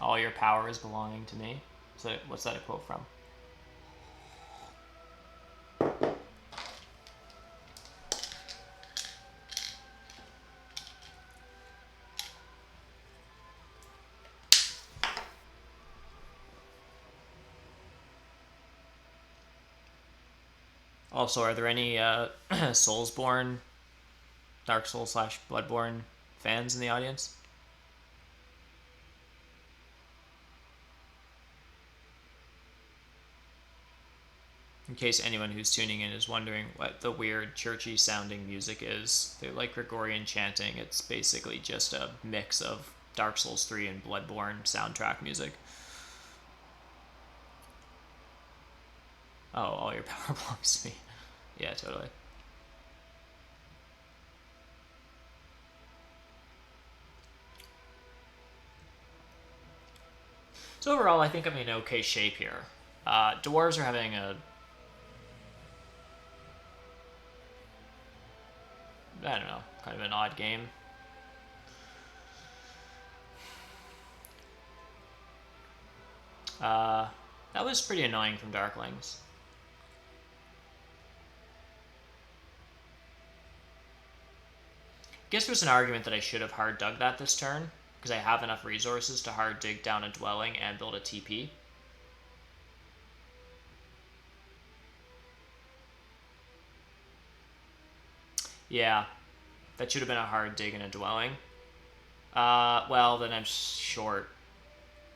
All your power is belonging to me. So what's that a quote from? Also, are there any Soulsborne, Dark Souls / Bloodborne fans in the audience? In case anyone who's tuning in is wondering what the weird churchy sounding music is, they're like Gregorian chanting. It's basically just a mix of Dark Souls 3 and Bloodborne soundtrack music. Oh, all your power belongs to me. Yeah, totally. So overall, I think I'm in okay shape here. Dwarves are having a... I don't know, kind of an odd game. That was pretty annoying from Darklings. I guess there's an argument that I should have hard dug that this turn, because I have enough resources to hard dig down a dwelling and build a TP. Yeah, that should have been a hard dig and a dwelling. Well, then I'm short,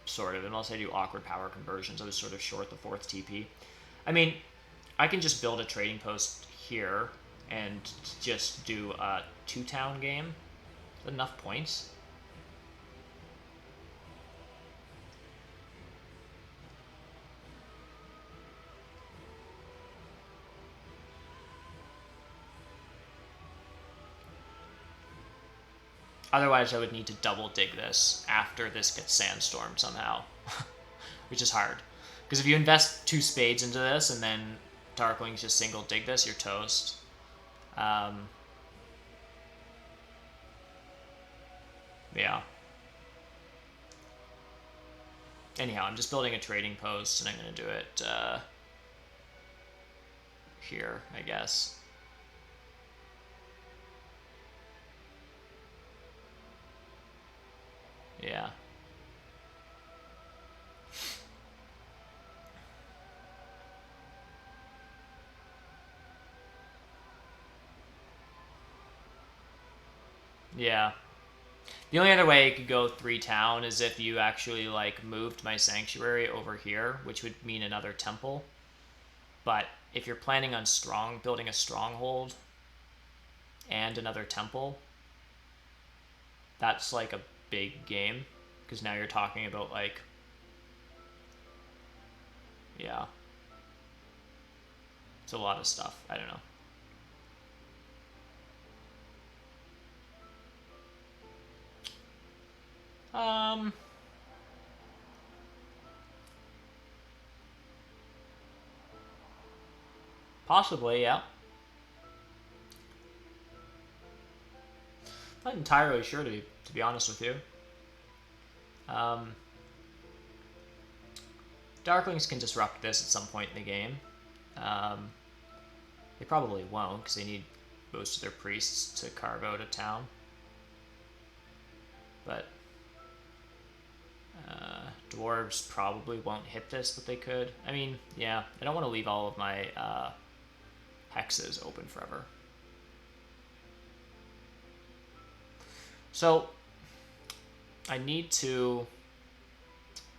sort of, unless I do awkward power conversions. I was sort of short the 4th TP. I mean, I can just build a trading post here and just do a 2-town game. Enough points. Otherwise, I would need to double dig this after this gets sandstormed somehow, which is hard. Because if you invest 2 spades into this and then Darklings just single dig this, you're toast. Yeah. Anyhow, I'm just building a trading post, and I'm going to do it here, I guess. Yeah. Yeah. The only other way it could go 3-town is if you actually like moved my sanctuary over here, which would mean another temple. But if you're planning on building a stronghold and another temple, that's like a big game, because now you're talking about like, yeah, it's a lot of stuff. I don't know. Possibly, yeah. Not entirely sure, to be honest with you. Darklings can disrupt this at some point in the game. They probably won't, because they need most of their priests to carve out a town. But dwarves probably won't hit this, but they could. I mean, yeah, I don't want to leave all of my hexes open forever. So I need to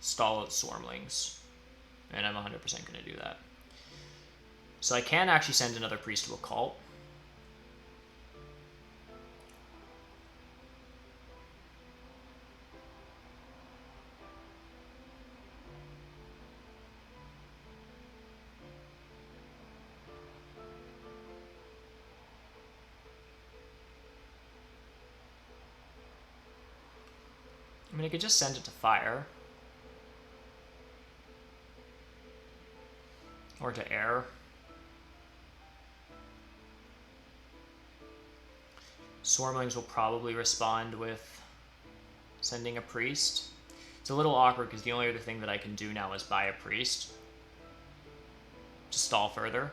stall out Swarmlings, and I'm 100% going to do that. So I can actually send another priest to a cult. I mean, I could just send it to fire. Or to air. Swarmlings will probably respond with sending a priest. It's a little awkward because the only other thing that I can do now is buy a priest to stall further.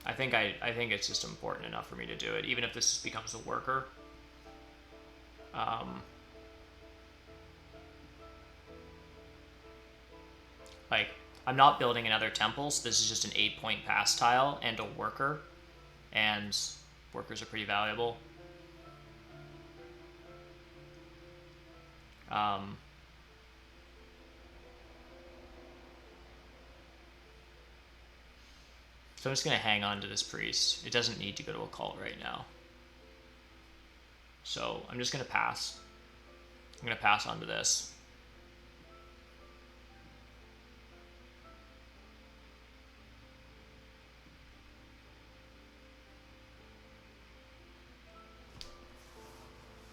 I think it's just important enough for me to do it, even if this becomes a worker. Like, I'm not building another temple, so this is just an 8-point pass tile and a worker, and workers are pretty valuable. So I'm just going to hang on to this priest. It doesn't need to go to a cult right now. So I'm just going to pass. I'm going to pass on to this.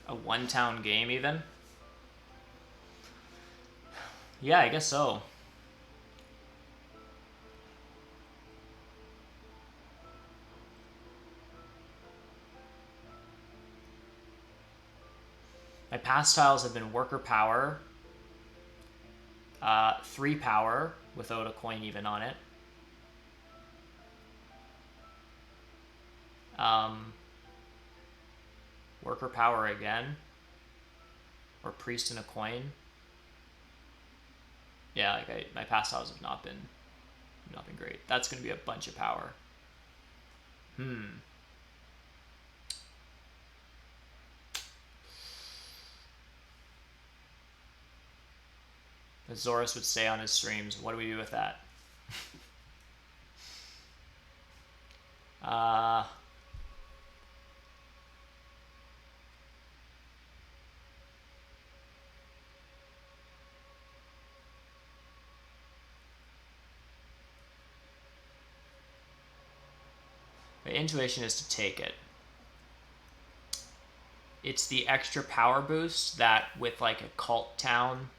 A one-town game even? Yeah, I guess so. My past tiles have been worker power, 3 power without a coin even on it. Worker power again, or priest and a coin. Yeah, like my past tiles have not been great. That's going to be a bunch of power. Azorus would stay on his streams. What do we do with that? My intuition is to take it. It's the extra power boost that with like a cult town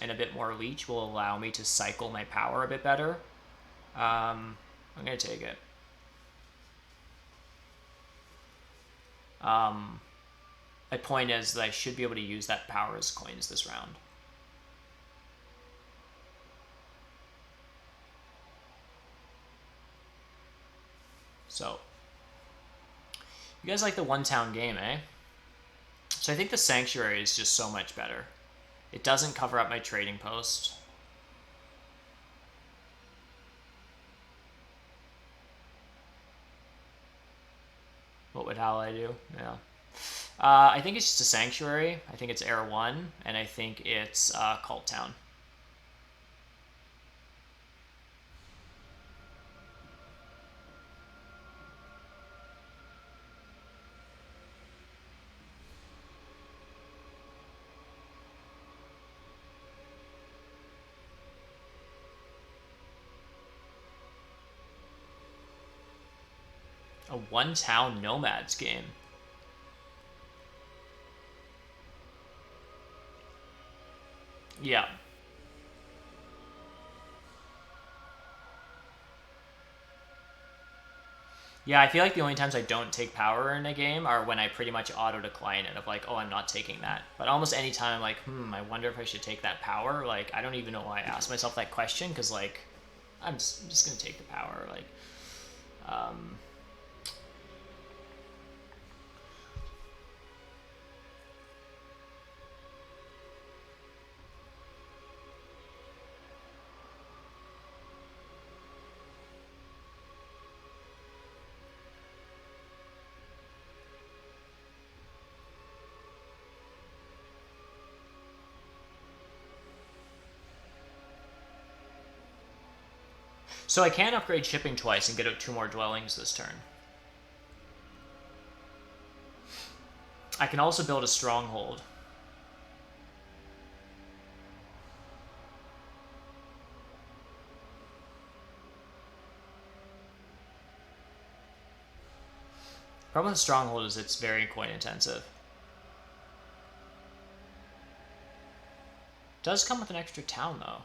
and a bit more leech will allow me to cycle my power a bit better. I'm going to take it. My point is that I should be able to use that power as coins this round. So, you guys like the one-town game, eh? So I think the Sanctuary is just so much better. It doesn't cover up my trading post. What would ally do? Yeah. I think it's just a Sanctuary. I think it's Air 1, and I think it's Cult Town. A one-town Nomads game. Yeah. Yeah, I feel like the only times I don't take power in a game are when I pretty much auto-decline it, of like, oh, I'm not taking that. But almost any time I'm like, I wonder if I should take that power. Like, I don't even know why I asked myself that question, because, like, I'm just going to take the power. Like, so I can upgrade shipping twice and get out 2 more dwellings this turn. I can also build a stronghold. Problem with stronghold is it's very coin intensive. Does come with an extra town though.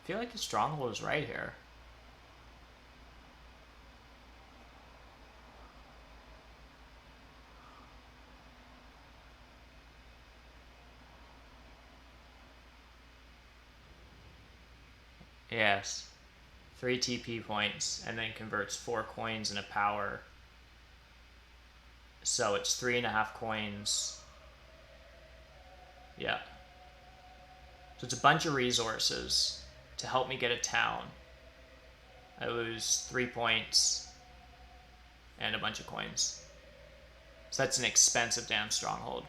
I feel like the stronghold is right here. Yes. 3 TP points, and then converts 4 coins into power. So it's 3.5 coins. Yeah. So it's a bunch of resources to help me get a town. I lose 3 points and a bunch of coins. So that's an expensive damn stronghold.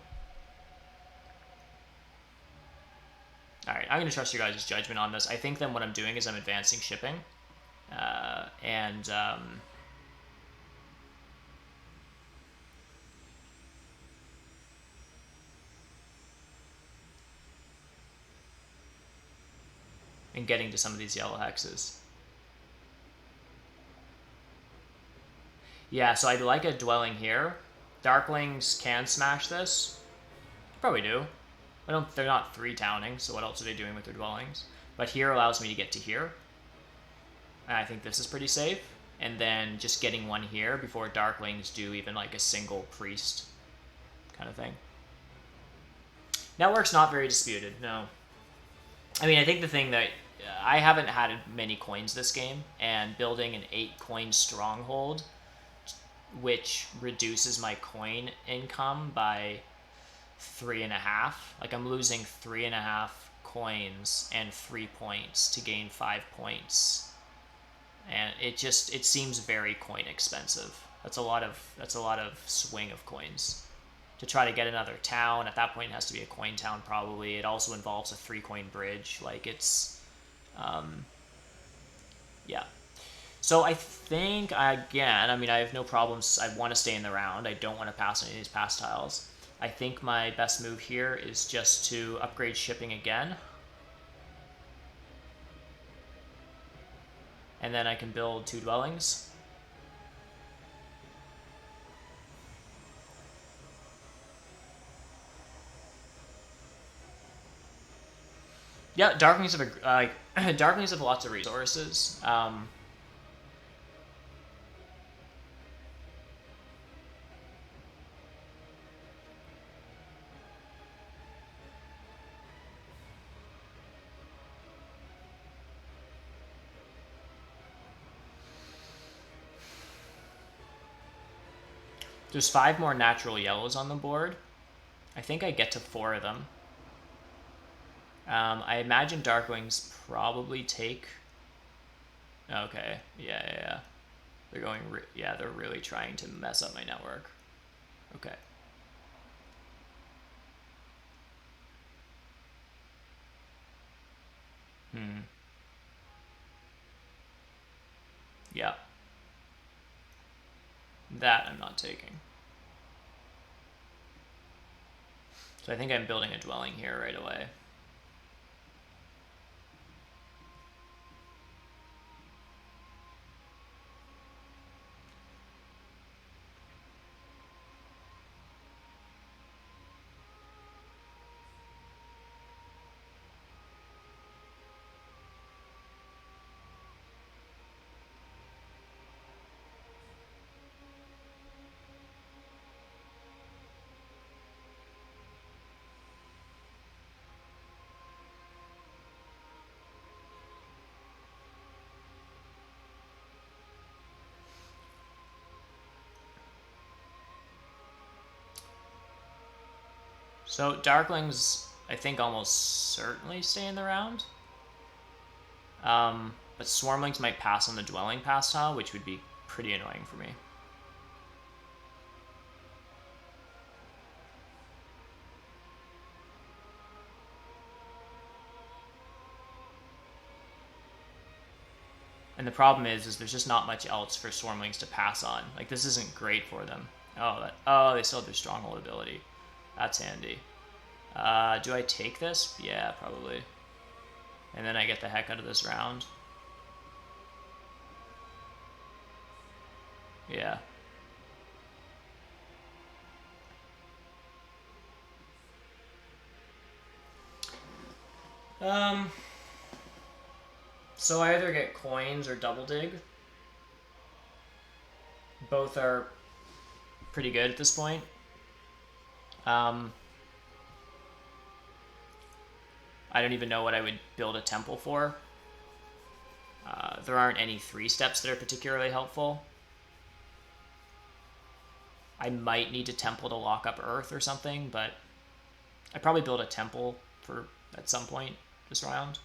Alright, I'm going to trust your guys' judgment on this. I think then what I'm doing is I'm advancing shipping. And getting to some of these yellow hexes. Yeah, so I'd like a dwelling here. Darklings can smash this. Probably do. They're not 3-towning, so what else are they doing with their dwellings? But here allows me to get to here. And I think this is pretty safe. And then just getting one here before Darklings do even like a single priest kind of thing. Network's not very disputed, no. I mean, I think the thing that I haven't had many coins this game, and building an 8-coin stronghold, which reduces my coin income by 3.5. Like, I'm losing 3.5 coins and 3 points to gain 5 points, and it seems very coin expensive. That's a lot of swing of coins to try to get another town. At that point, it has to be a coin town probably. It also involves a 3-coin bridge. Like, it's yeah. So I think, again, I mean, I have no problems. I want to stay in the round. I don't want to pass any of these pass tiles. I think my best move here is just to upgrade shipping again. And then I can build 2 dwellings. Yeah, Darklings have lots of resources. There's 5 more natural yellows on the board. I think I get to 4 of them. I imagine Darklings probably take... Okay, yeah. They're going... Yeah, they're really trying to mess up my network. Okay. Yeah. That I'm not taking. So I think I'm building a dwelling here right away. So Darklings, I think, almost certainly stay in the round. But Swarmlings might pass on the dwelling pass tile, which would be pretty annoying for me. And the problem is there's just not much else for Swarmlings to pass on. Like, this isn't great for them. Oh, they still have their Stronghold ability. That's handy. Do I take this? Yeah, probably. And then I get the heck out of this round. Yeah. So I either get coins or double dig. Both are pretty good at this point. I don't even know what I would build a temple for. There aren't any 3 steps that are particularly helpful. I might need a temple to lock up Earth or something, but I'd probably build a temple for at some point this round.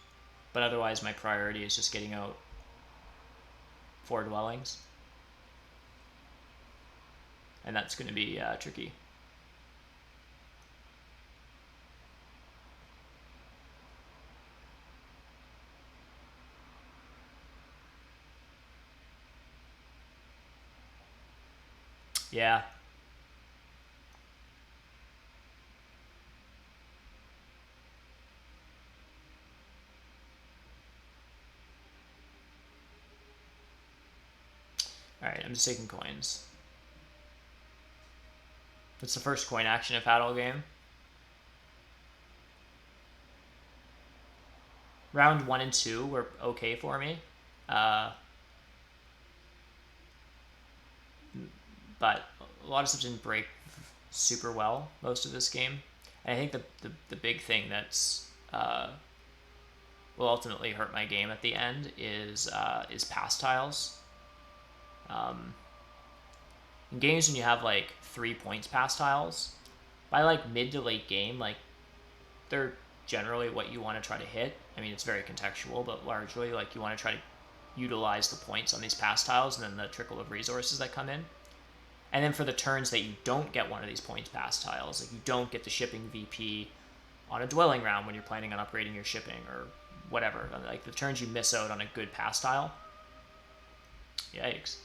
But otherwise, my priority is just getting out 4 dwellings. And that's going to be tricky. Yeah. Alright, I'm just taking coins. That's the first coin action I've had all game. Round 1 and 2 were okay for me. But a lot of stuff didn't break super well most of this game. And I think the big thing that's will ultimately hurt my game at the end is pass tiles. In games when you have like 3 points pass tiles, by like mid to late game, like they're generally what you want to try to hit. I mean, it's very contextual, but largely like you want to try to utilize the points on these pass tiles and then the trickle of resources that come in. And then for the turns that you don't get one of these points pass tiles, like you don't get the shipping VP on a dwelling round when you're planning on upgrading your shipping or whatever, like the turns you miss out on a good pass tile, yikes,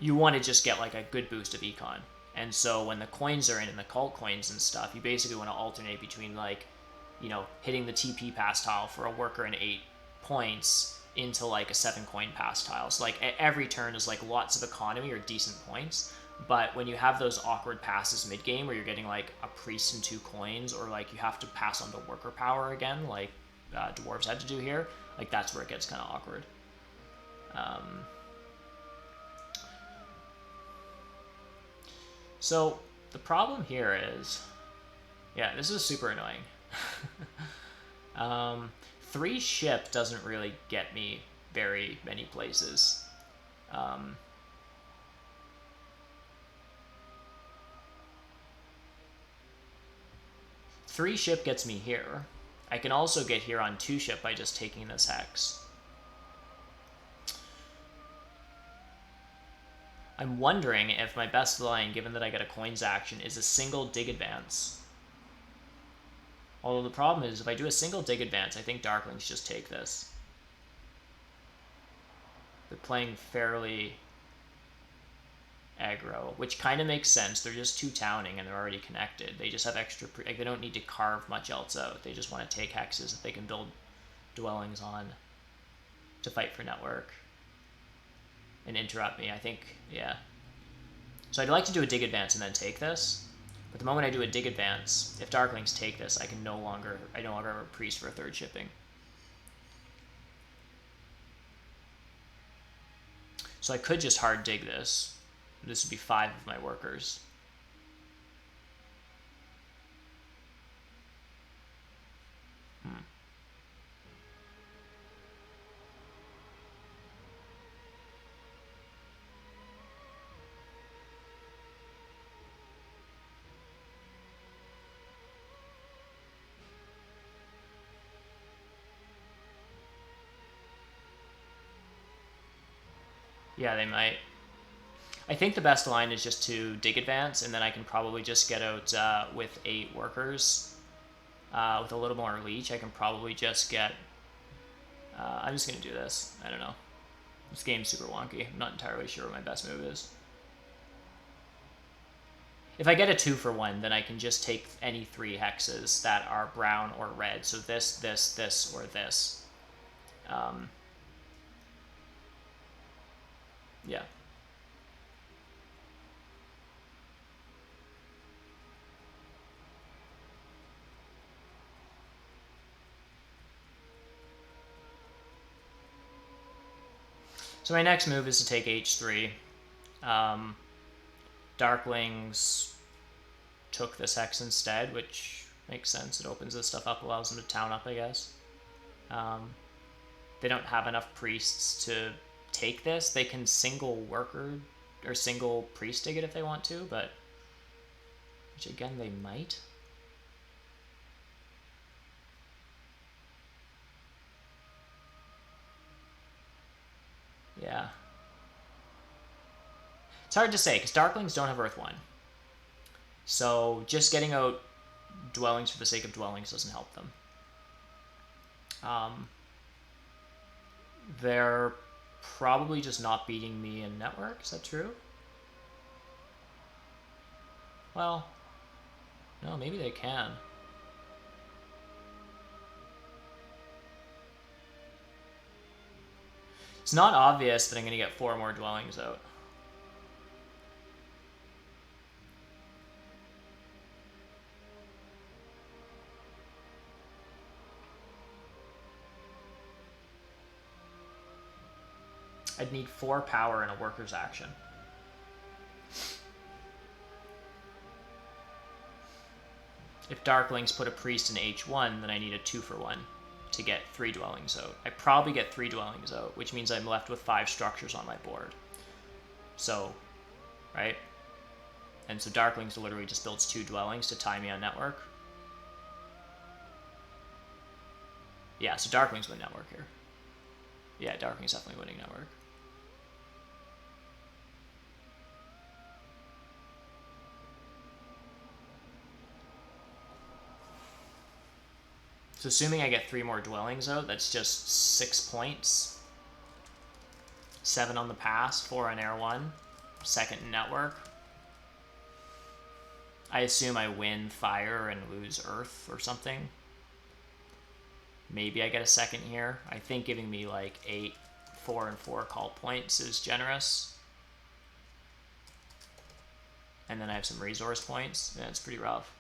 you want to just get like a good boost of econ. And so when the coins are in and the cult coins and stuff, you basically want to alternate between like, you know, hitting the TP pass tile for a worker and 8 points into like a 7 coin pass tile. So like every turn is like lots of economy or decent points. But when you have those awkward passes mid game where you're getting like a priest and 2 coins, or like you have to pass on the worker power again, like dwarves had to do here, like that's where it gets kind of awkward. So the problem here is, yeah, this is super annoying. 3 ship doesn't really get me very many places. 3 ship gets me here. I can also get here on 2 ship by just taking this hex. I'm wondering if my best line, given that I get a coins action, is a single dig advance. Although the problem is, if I do a single dig advance, I think Darklings just take this. They're playing fairly aggro, which kind of makes sense. They're just 2 towning and they're already connected. They just have extra, like they don't need to carve much else out. They just want to take hexes that they can build dwellings on to fight for network and interrupt me, I think. Yeah. So I'd like to do a dig advance and then take this. But the moment I do a dig advance, if Darklings take this, I no longer have a priest for a 3rd shipping. So I could just hard dig this. This would be 5 of my workers. Yeah, they might. I think the best line is just to dig advance, and then I can probably just get out with 8 workers. With a little more leech, I can probably just get... I'm just going to do this. I don't know. This game's super wonky. I'm not entirely sure what my best move is. If I get a 2-for-1, then I can just take any 3 hexes that are brown or red. So this, or this. Yeah. So my next move is to take h3. Darklings took this hex instead, which makes sense. It opens this stuff up, allows them to town up, I guess. They don't have enough priests to take this. They can single worker or single priest dig it if they want to, but which again they might. Yeah. It's hard to say, because Darklings don't have Earth 1. So just getting out dwellings for the sake of dwellings doesn't help them. They're probably just not beating me in network. Is that true? Well, no, maybe they can. It's not obvious that I'm going to get 4 more dwellings out. I'd need 4 power and a worker's action. If Darklings put a priest in H1, then I need a 2-for-1 to get 3 dwellings out. I probably get 3 dwellings out, which means I'm left with 5 structures on my board. So, right? And so Darklings literally just builds 2 dwellings to tie me on network. Yeah, so Darklings win network here. Yeah, Darklings definitely winning network. So assuming I get 3 more dwellings out, that's just 6 points. 7 on the pass, 4 on air 1, second in network. I assume I win fire and lose earth or something. Maybe I get a second here. I think giving me like 8, 4, and 4 call points is generous. And then I have some resource points. Yeah, it's pretty rough.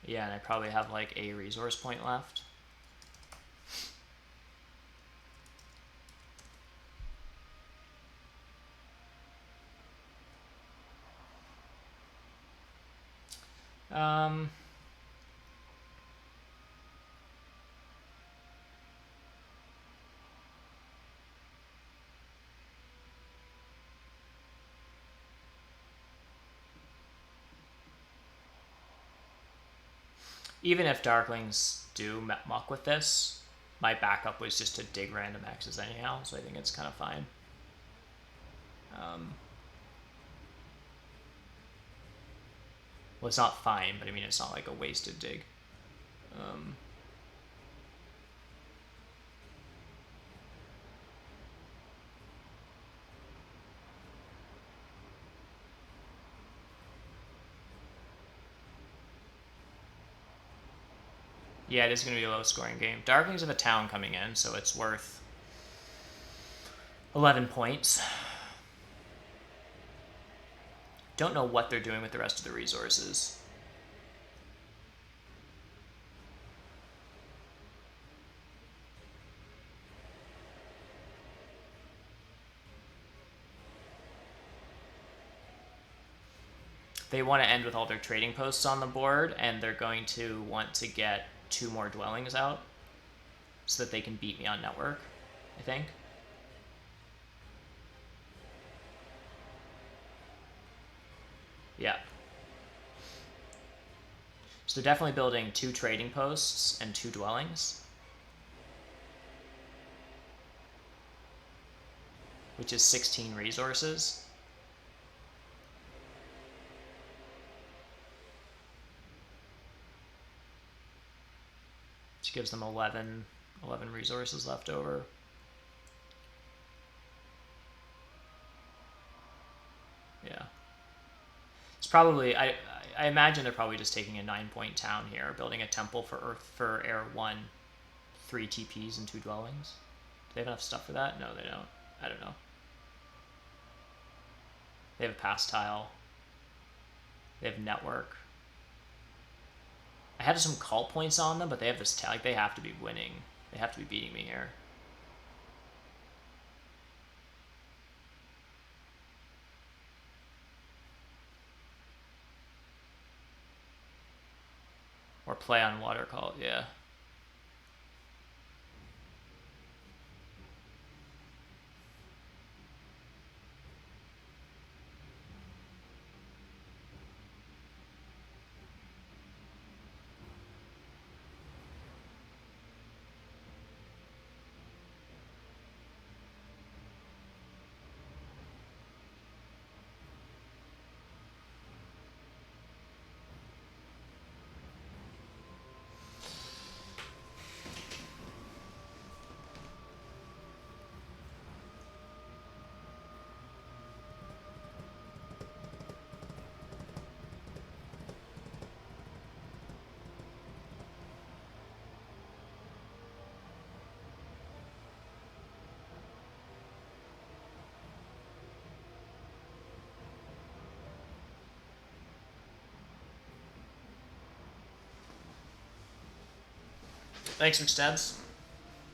Yeah, and I probably have like a resource point left. Even if Darklings do muck with this, my backup was just to dig random X's anyhow, so I think it's kind of fine. Well, it's not fine, but I mean, it's not like a wasted dig. Yeah, it is going to be a low-scoring game. Darklings have a town coming in, so it's worth 11 points. Don't know what they're doing with the rest of the resources. They want to end with all their trading posts on the board, and they're going to want to get 2 more dwellings out so that they can beat me on network, I think. Yeah. So they're definitely building 2 trading posts and 2 dwellings, which is 16 resources. Which gives them 11 resources left over. Yeah. It's probably, I imagine they're probably just taking a 9-point town here, building a temple for Earth for Air 1, 3 TPs and 2 dwellings. Do they have enough stuff for that? No, they don't. I don't know. They have a pass tile. They have network. I had some call points on them, but they have this tag. Like, they have to be winning. They have to be beating me here. Or play on water call, yeah. Thanks, McStabs.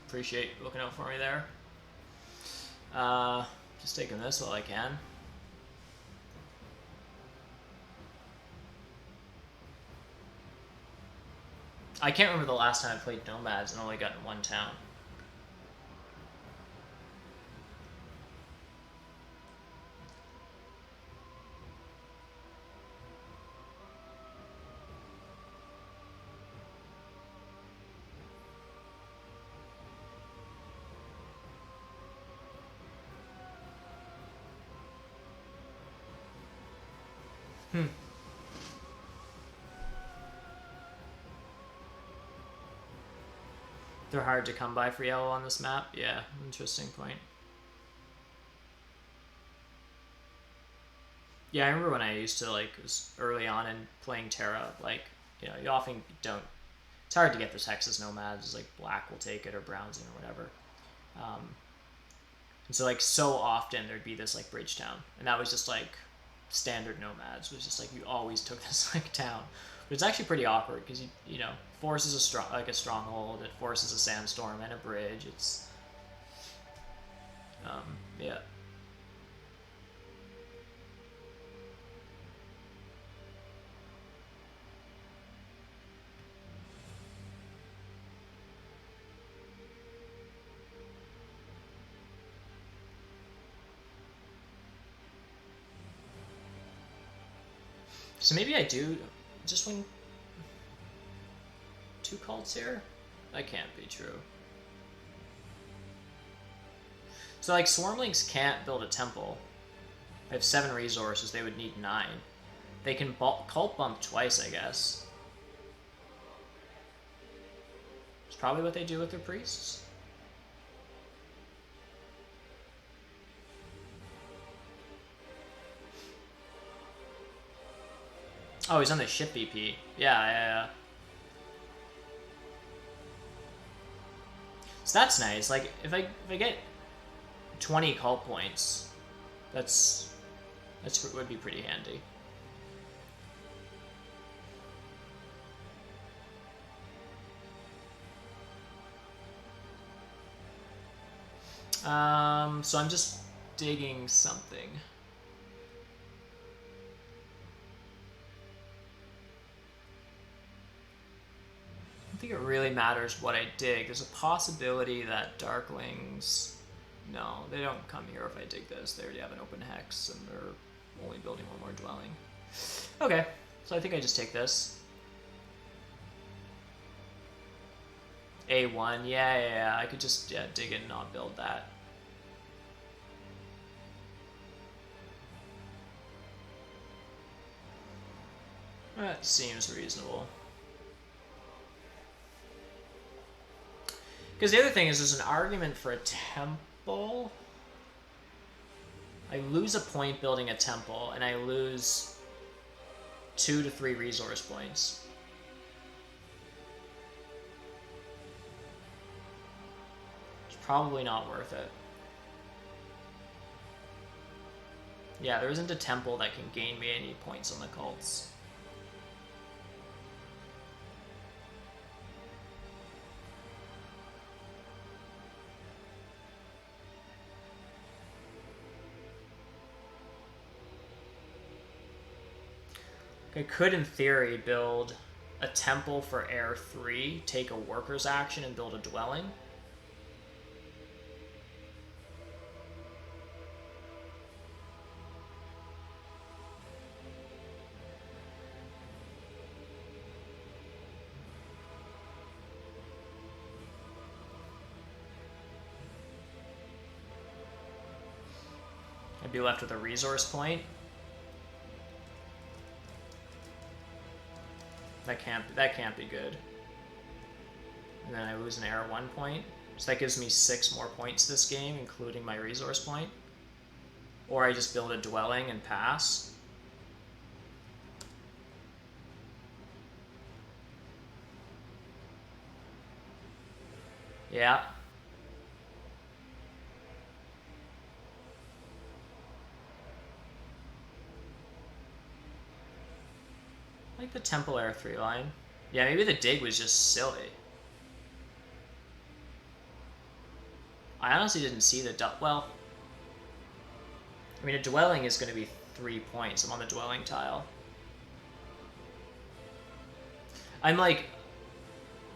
Appreciate you looking out for me there. Just taking this while I can. I can't remember the last time I played Nomads and only got in one town. They're hard to come by for yellow on this map. Yeah, interesting point. Yeah, I remember when I used to, like, was early on in playing Terra, like, you know, you often don't, it's hard to get the Texas Nomads, it's like black will take it or brownsing or whatever. And so, like, so often there'd be this, like, bridge town, and that was just, like, standard Nomads. It was just, like, you always took this, like, town. But it's actually pretty awkward, because, you know, forces a stronghold, it forces a sandstorm and a bridge, it's, yeah. So maybe I do just win 2 cults here? That can't be true. So, like, Swarmlings can't build a temple. They have 7 resources, they would need 9. They can cult bump twice, I guess. It's probably what they do with their priests. Oh, he's on the ship BP. Yeah. So that's nice. Like, if I get 20 cult points, that would be pretty handy. So I'm just digging something. I don't think it really matters what I dig. There's a possibility that Darklings... No, they don't come here if I dig this. They already have an open hex, and they're only building one more dwelling. Okay, so I think I just take this. A1, yeah, I could just dig in and not build that. That seems reasonable. Because the other thing is there's an argument for a temple. I lose a point building a temple, and I lose 2 to 3 resource points. It's probably not worth it. Yeah, there isn't a temple that can gain me any points on the cults. I could, in theory, build a temple for Air 3, take a worker's action, and build a dwelling. I'd be left with a resource point. That can't be good. And then I lose an Air 1 point. So that gives me 6 more points this game, including my resource point. Or I just build a dwelling and pass. Yeah. I like the Temple Air 3 line. Yeah, maybe the dig was just silly. I honestly didn't see the well. I mean, a dwelling is going to be 3 points. I'm on the dwelling tile. I'm like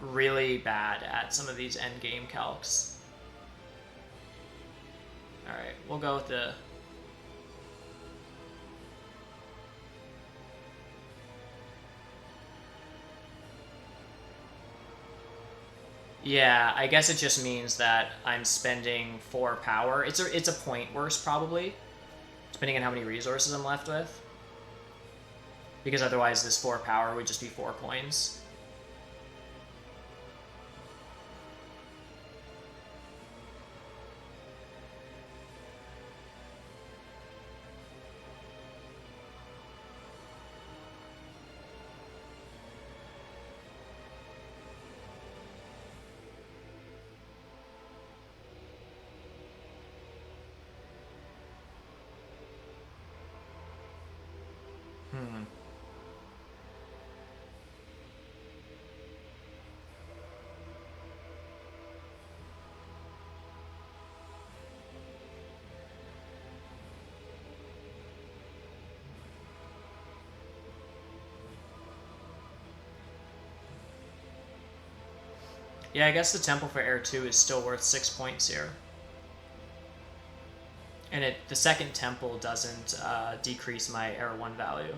really bad at some of these end game calcs. All right, we'll go with the. Yeah, I guess it just means that I'm spending 4 power. It's a point worse probably, depending on how many resources I'm left with. Because otherwise this 4 power would just be 4 coins. Yeah, I guess the Temple for Air 2 is still worth 6 points here. And the second temple doesn't decrease my Air 1 value.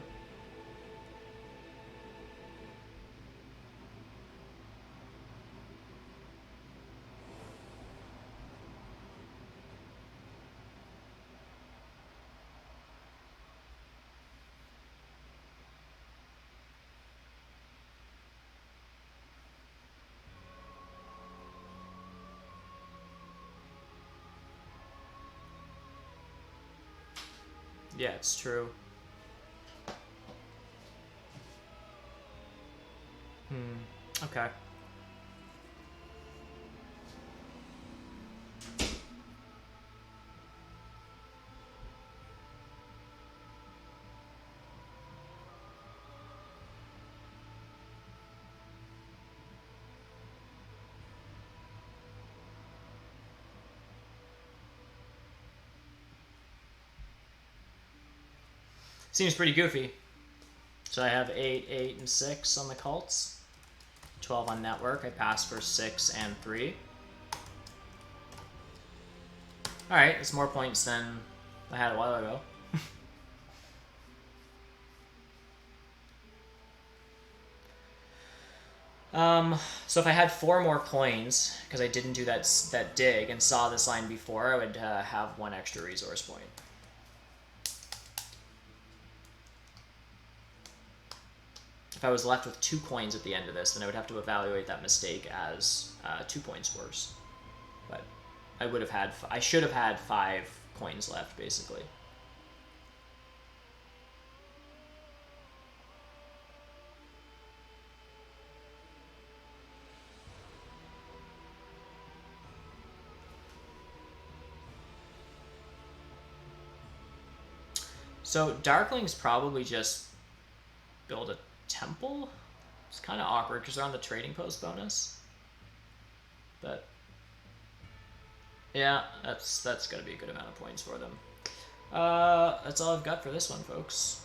Yeah, it's true. Okay. Seems pretty goofy. So I have 8, 8, and 6 on the cults. 12 on network. I pass for 6 and 3. Alright, it's more points than I had a while ago. So if I had 4 more coins, because I didn't do that dig and saw this line before, I would have 1 extra resource point. If I was left with 2 coins at the end of this, then I would have to evaluate that mistake as 2 points worse. But I should have had 5 coins left, basically. So Darklings probably just build a temple. It's kind of awkward because they're on the trading post bonus. But yeah, that's gonna be a good amount of points for them. That's all I've got for this one, folks.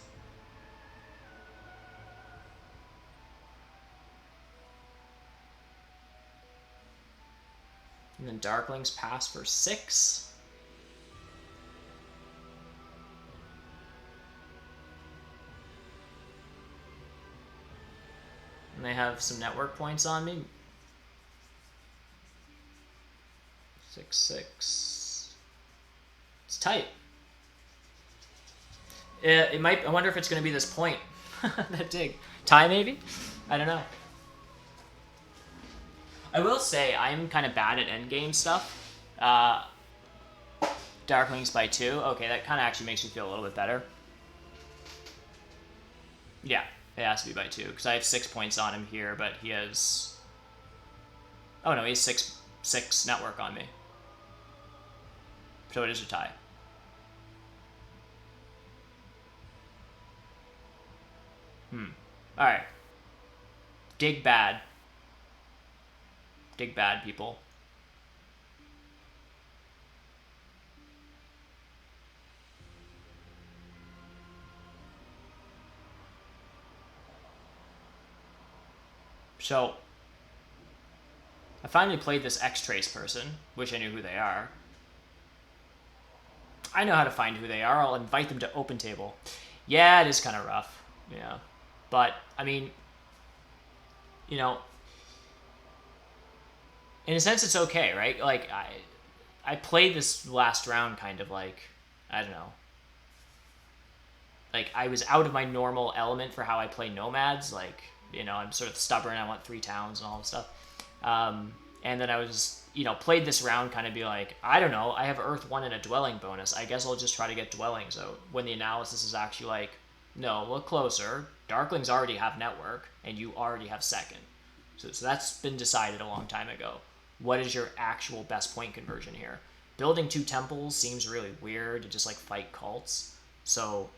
And then Darklings pass for 6. And they have some network points on me. 6, 6. It's tight. It might. I wonder if it's going to be this point. That dig. Tie, maybe? I don't know. I will say, I'm kind of bad at endgame stuff. Darklings by 2. Okay, that kind of actually makes me feel a little bit better. Yeah, it has to be by 2, because I have 6 points on him here, but he has... Oh no, he has 6 network on me. So it is a tie. Alright. Dig bad. Dig bad, people. So I finally played this X-Trace person. Wish I knew who they are. I know how to find who they are. I'll invite them to open table. Yeah, it is kind of rough. Yeah. But, I mean, you know, in a sense it's okay, right? Like, I played this last round kind of like, I don't know. Like, I was out of my normal element for how I play nomads. Like, I'm sort of stubborn. I want 3 towns and all this stuff. And then I was, played this round kind of be like, I don't know, I have Earth 1 and a dwelling bonus. I guess I'll just try to get dwellings out. When the analysis is actually like, no, look closer. Darklings already have network, and you already have second. So that's been decided a long time ago. What is your actual best point conversion here? Building 2 temples seems really weird to just like fight cults. So,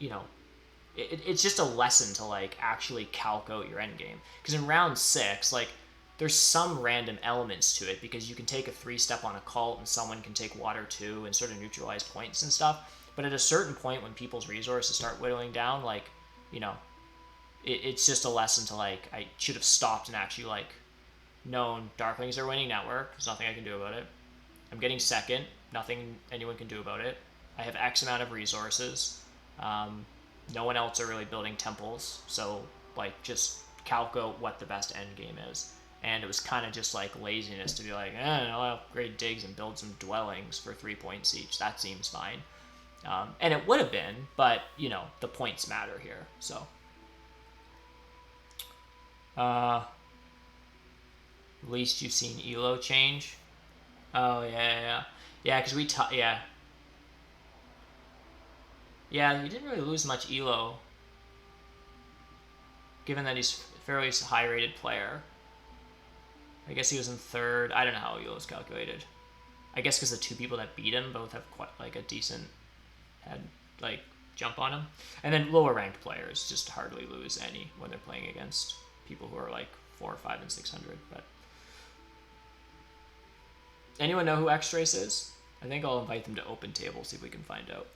it's just a lesson to like actually calc out your end game. Because in round 6, like, there's some random elements to it because you can take a 3-step on a cult and someone can take water 2 and sort of neutralize points and stuff. But at a certain point when people's resources start whittling down, like, it's just a lesson to like, I should have stopped and actually like known Darklings are winning network. There's nothing I can do about it. I'm getting second. Nothing anyone can do about it. I have X amount of resources. No one else are really building temples, so like just calc out what the best end game is. And it was kind of just like laziness to be like, I'll upgrade digs and build some dwellings for 3 points each. That seems fine. And it would have been, but the points matter here. So, least you've seen Elo change. Oh yeah, because we didn't really lose much Elo, given that he's a fairly high-rated player. I guess he was in 3rd. I don't know how Elo's calculated. I guess because the 2 people that beat him both have quite like a decent head like jump on him. And then lower ranked players just hardly lose any when they're playing against people who are like 4, 5, and 600. But anyone know who X-Trace is? I think I'll invite them to open table, see if we can find out.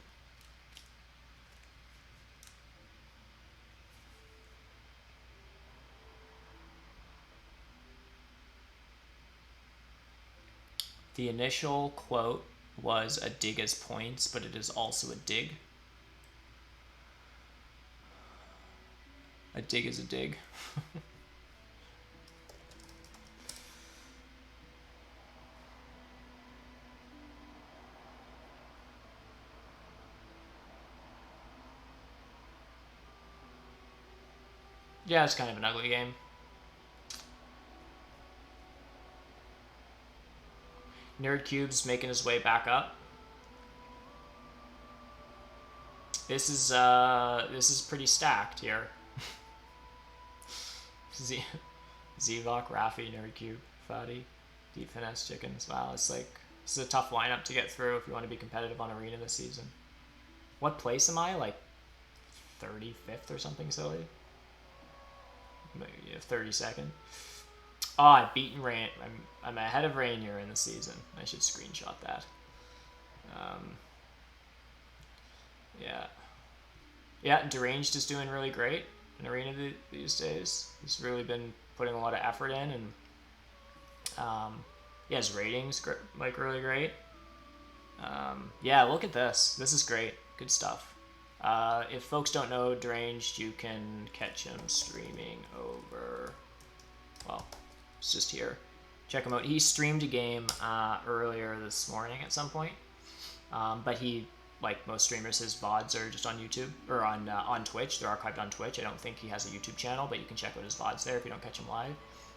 The initial quote was a dig as points, but it is also a dig. A dig is a dig. Yeah, it's kind of an ugly game. Nerdcube's making his way back up. This is pretty stacked here. Zevok, Rafi, Nerdcube, Fadi, Deep Finesse Chickens. Wow, it's a tough lineup to get through if you want to be competitive on Arena this season. What place am I? Like 35th or something silly? Maybe 32nd. Oh, I've beaten Rain. I'm ahead of Rainier in the season. I should screenshot that. Yeah, Deranged is doing really great in Arena these days. He's really been putting a lot of effort in, and his ratings like really great. Yeah, look at this. This is great. Good stuff. If folks don't know Deranged, you can catch him streaming over. Well, it's just here. Check him out. He streamed a game earlier this morning at some point, but he, like most streamers, his VODs are just on YouTube or on Twitch. They're archived on Twitch. I don't think he has a YouTube channel, but you can check out his VODs there if you don't catch him live.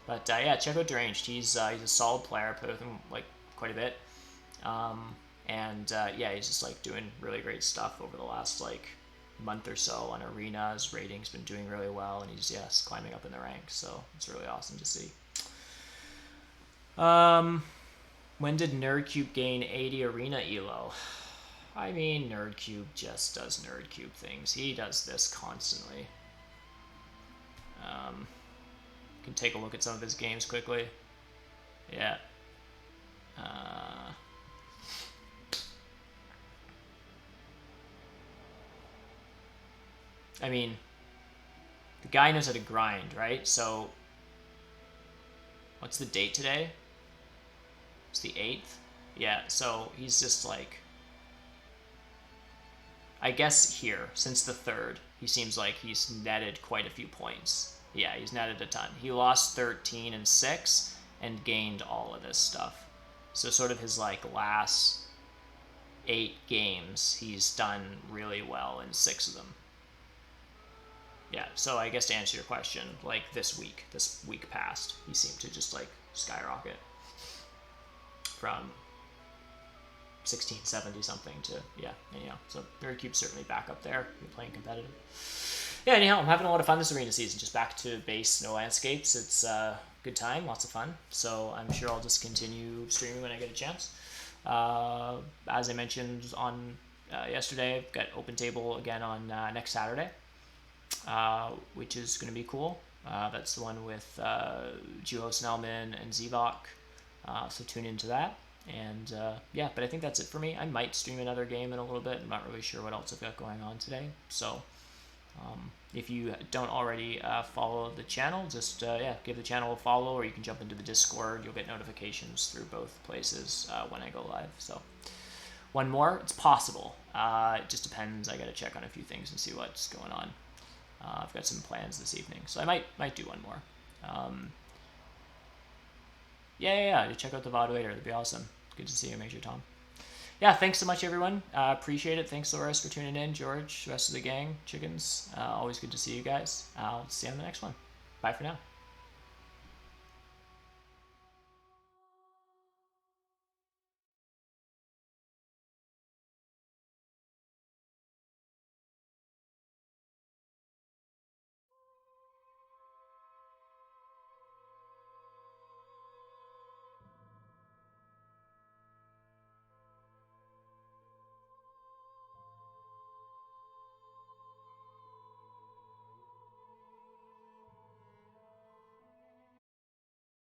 But yeah, check out Deranged. He's a solid player. I played with him like quite a bit, yeah, he's just like doing really great stuff over the last like month or so on Arena. His rating's been doing really well, and he's climbing up in the ranks. So it's really awesome to see. When did Nerdcube gain 80 Arena Elo? I mean, Nerdcube just does Nerdcube things. He does this constantly. Can take a look at some of his games quickly. Yeah. I mean, the guy knows how to grind, right? So What's the date today? It's the 8th. Yeah, so he's just like, I guess here, since the 3rd, he seems like he's netted quite a few points. Yeah, he's netted a ton. He lost 13 and 6 and gained all of this stuff. So sort of his like last 8 games, he's done really well in 6 of them. Yeah, so I guess to answer your question, like this week past, he seemed to just like skyrocket from 1670 something to, yeah, anyhow. So Very Cube's certainly back up there, playing competitive. Yeah, anyhow, I'm having a lot of fun this arena season, just back to base, no landscapes. It's a good time, lots of fun. So I'm sure I'll just continue streaming when I get a chance. As I mentioned on yesterday, I've got Open Table again on next Saturday, which is going to be cool. That's the one with Juho Snellman and Zivok. So tune into that. And yeah, but I think that's it for me. I might stream another game in a little bit. I'm not really sure what else I've got going on today. So if you don't already follow the channel, just yeah, give the channel a follow, or you can jump into the Discord. You'll get notifications through both places when I go live. So one more, it's possible. It just depends. I got to check on a few things and see what's going on. I've got some plans this evening, so I might do one more. Yeah. Check out the VOD later. That'd be awesome. Good to see you, Major Tom. Yeah, thanks so much, everyone. Appreciate it. Thanks, Loris, for tuning in. George, the rest of the gang, chickens. Always good to see you guys. I'll see you on the next one. Bye for now.